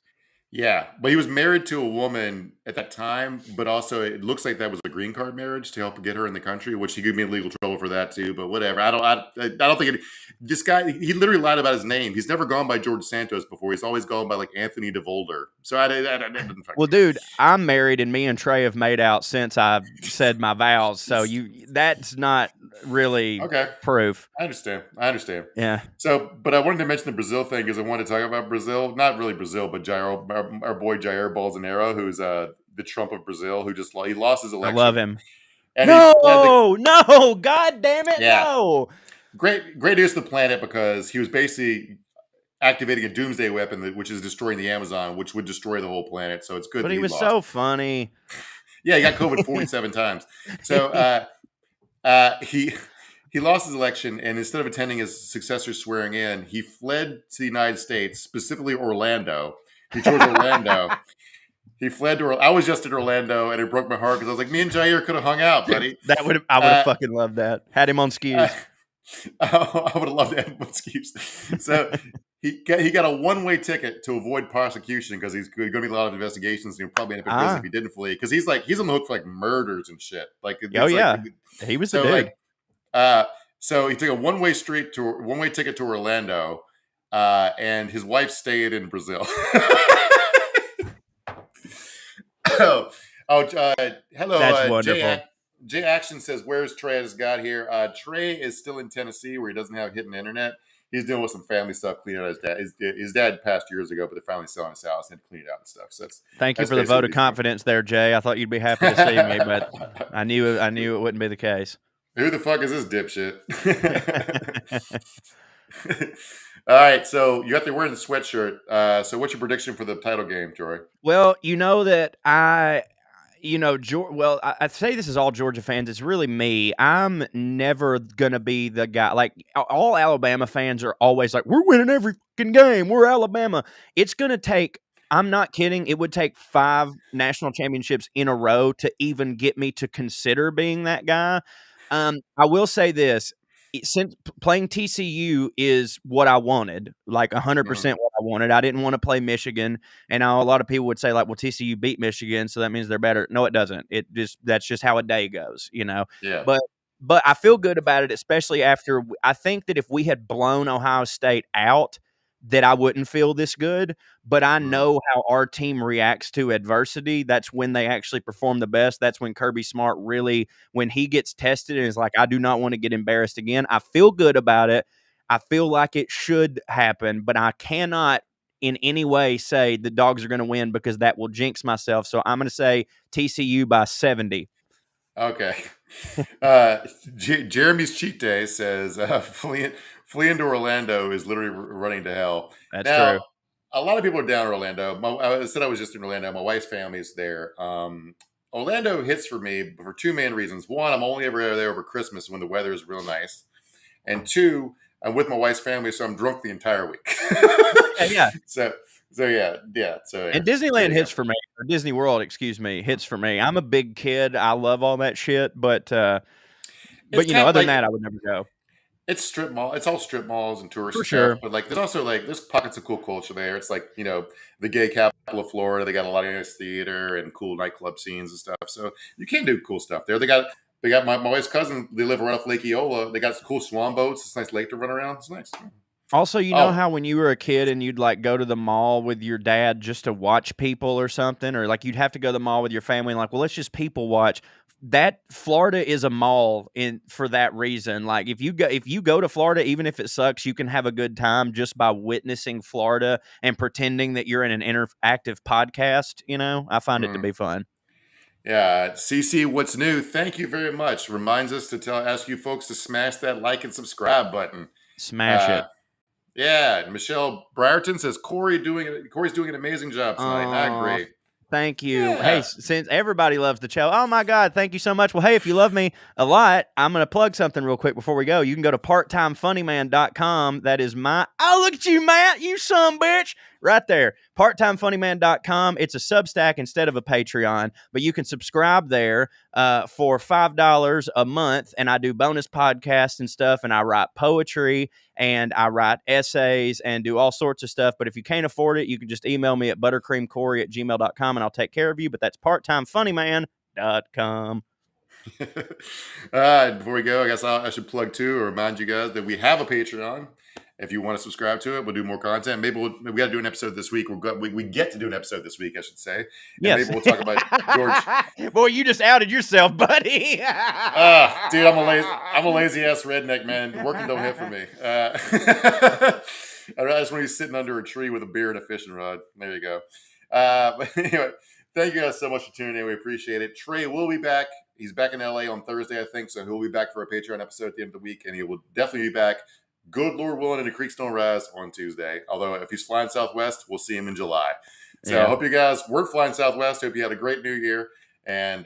Yeah, but he was married to a woman at that time, but also it looks like that was a green card marriage to help get her in the country, which he gave me legal trouble for that too. But whatever, I don't think this guy, he literally lied about his name. He's never gone by George Santos before. He's always gone by like Anthony DeVolder. So I didn't. Well, dude, I'm married, and me and Trae have made out since I've said my vows. So that's not really proof. I understand. Yeah. So, but I wanted to mention the Brazil thing because I wanted to talk about Brazil, not really Brazil, but our boy Jair Bolsonaro, who's the Trump of Brazil, who just he lost his election. I love him. And no, God damn it, no. Great news to the planet because he was basically activating a doomsday weapon, which is destroying the Amazon, which would destroy the whole planet. So it's good. But that he was lost. so funny. Yeah, he got COVID 47 times. So he lost his election, and instead of attending his successor's swearing in, he fled to the United States, specifically Orlando. He chose Orlando. He fled to Orlando. I was just in Orlando, and it broke my heart because I was like, me and Jair could have hung out, buddy. I would have fucking loved that. Had him on Skews. I would have loved to have him on Skews. So he got a one-way ticket to avoid prosecution because he's going to be a lot of investigations, and he'll probably end up in prison if he didn't flee. Because he's on the hook for like murders and shit. Like, he was the dude. So he took a one-way ticket to Orlando, and his wife stayed in Brazil. Hello. That's wonderful. Jay Action says, "Where's Trae? I just got here. Trae is still in Tennessee, where he doesn't have hidden internet. He's dealing with some family stuff, cleaning out his dad. His dad passed years ago, but they're finally selling his house and clean it out and stuff. So thank you for the vote of confidence there, Jay. I thought you'd be happy to see me, but I knew it wouldn't be the case. Who the fuck is this dipshit? All right, so you got there wearing the sweatshirt. So what's your prediction for the title game, Troy? Well, you know that I say this is all Georgia fans. It's really me. I'm never gonna be the guy. Like all Alabama fans are always like, "We're winning every fucking game. We're Alabama." It's gonna take. I'm not kidding. It would take 5 national championships in a row to even get me to consider being that guy. I will say this. Since playing TCU is what I wanted, like 100% what I wanted. I didn't want to play Michigan. And a lot of people would say, like, well, TCU beat Michigan, so that means they're better. No, it doesn't. That's just how a day goes, Yeah. But I feel good about it, especially after I think that if we had blown Ohio State out, that I wouldn't feel this good. But I know how our team reacts to adversity. That's when they actually perform the best. That's when Kirby Smart really, when he gets tested and is like, I do not want to get embarrassed again. I feel good about it. I feel like it should happen, but I cannot in any way say the Dogs are going to win because that will jinx myself. So I'm going to say TCU by 70. Okay. Jeremy's cheat day says fleeing to Orlando is literally running to hell. That's Now, true. a lot of people are down in Orlando. I said I was just in Orlando. My wife's family is there. Orlando hits for me for 2 main reasons. One, I'm only ever there over Christmas when the weather is real nice. And 2, I'm with my wife's family, so I'm drunk the entire week. Yeah. So yeah. And Disneyland hits for me, or Disney World, excuse me, hits for me. I'm a big kid. I love all that shit, but other than that, I would never go. It's strip mall. It's all strip malls and tourist For stuff. sure. But like, there's also like there's pockets of cool culture there. It's like the gay capital of Florida. They got a lot of nice theater and cool nightclub scenes and stuff. So you can do cool stuff there. They got my wife's cousin. They live right off Lake Eola. They got some cool swan boats. It's a nice lake to run around. It's nice. Also, you know how when you were a kid and you'd like go to the mall with your dad just to watch people or something, or like you'd have to go to the mall with your family and like, well, let's just people watch. That Florida is a mall for that reason. Like if you go to Florida, even if it sucks, you can have a good time just by witnessing Florida and pretending that you're in an interactive podcast. I find it to be fun. Yeah, CC, what's new? Thank you very much. Reminds us to ask you folks to smash that like and subscribe button. Smash it. Yeah, Michelle Briarton says Corey's doing an amazing job tonight. I agree. Thank you. Yeah. Hey, since everybody loves the show, oh my God, thank you so much. Well, hey, if you love me a lot, I'm going to plug something real quick before we go. You can go to parttimefunnyman.com. That is look at you, Matt, you son bitch. Right there, parttimefunnyman.com. It's a Substack instead of a Patreon, but you can subscribe there for $5 a month, and I do bonus podcasts and stuff, and I write poetry, and I write essays, and do all sorts of stuff. But if you can't afford it, you can just email me at buttercreamcorey@gmail.com, and I'll take care of you. But that's parttimefunnyman.com. Before we go, I guess I should plug too, or remind you guys that we have a Patreon. If you want to subscribe to it, we'll do more content. Maybe we got to do an episode this week. We get to do an episode this week, I should say. And yes. Maybe we'll talk about George. Boy, you just outed yourself, buddy. Dude, I'm a lazy ass redneck, man. Working don't hit for me. I just want to be sitting under a tree with a beer and a fishing rod. There you go. But anyway, thank you guys so much for tuning in. We appreciate it. Trae will be back. He's back in LA on Thursday, I think. So he'll be back for a Patreon episode at the end of the week, and he will definitely be back. Good Lord willing, and the creeks don't rise on Tuesday. Although if he's flying Southwest, we'll see him in July. So I hope you guys weren't flying Southwest. Hope you had a great New Year. And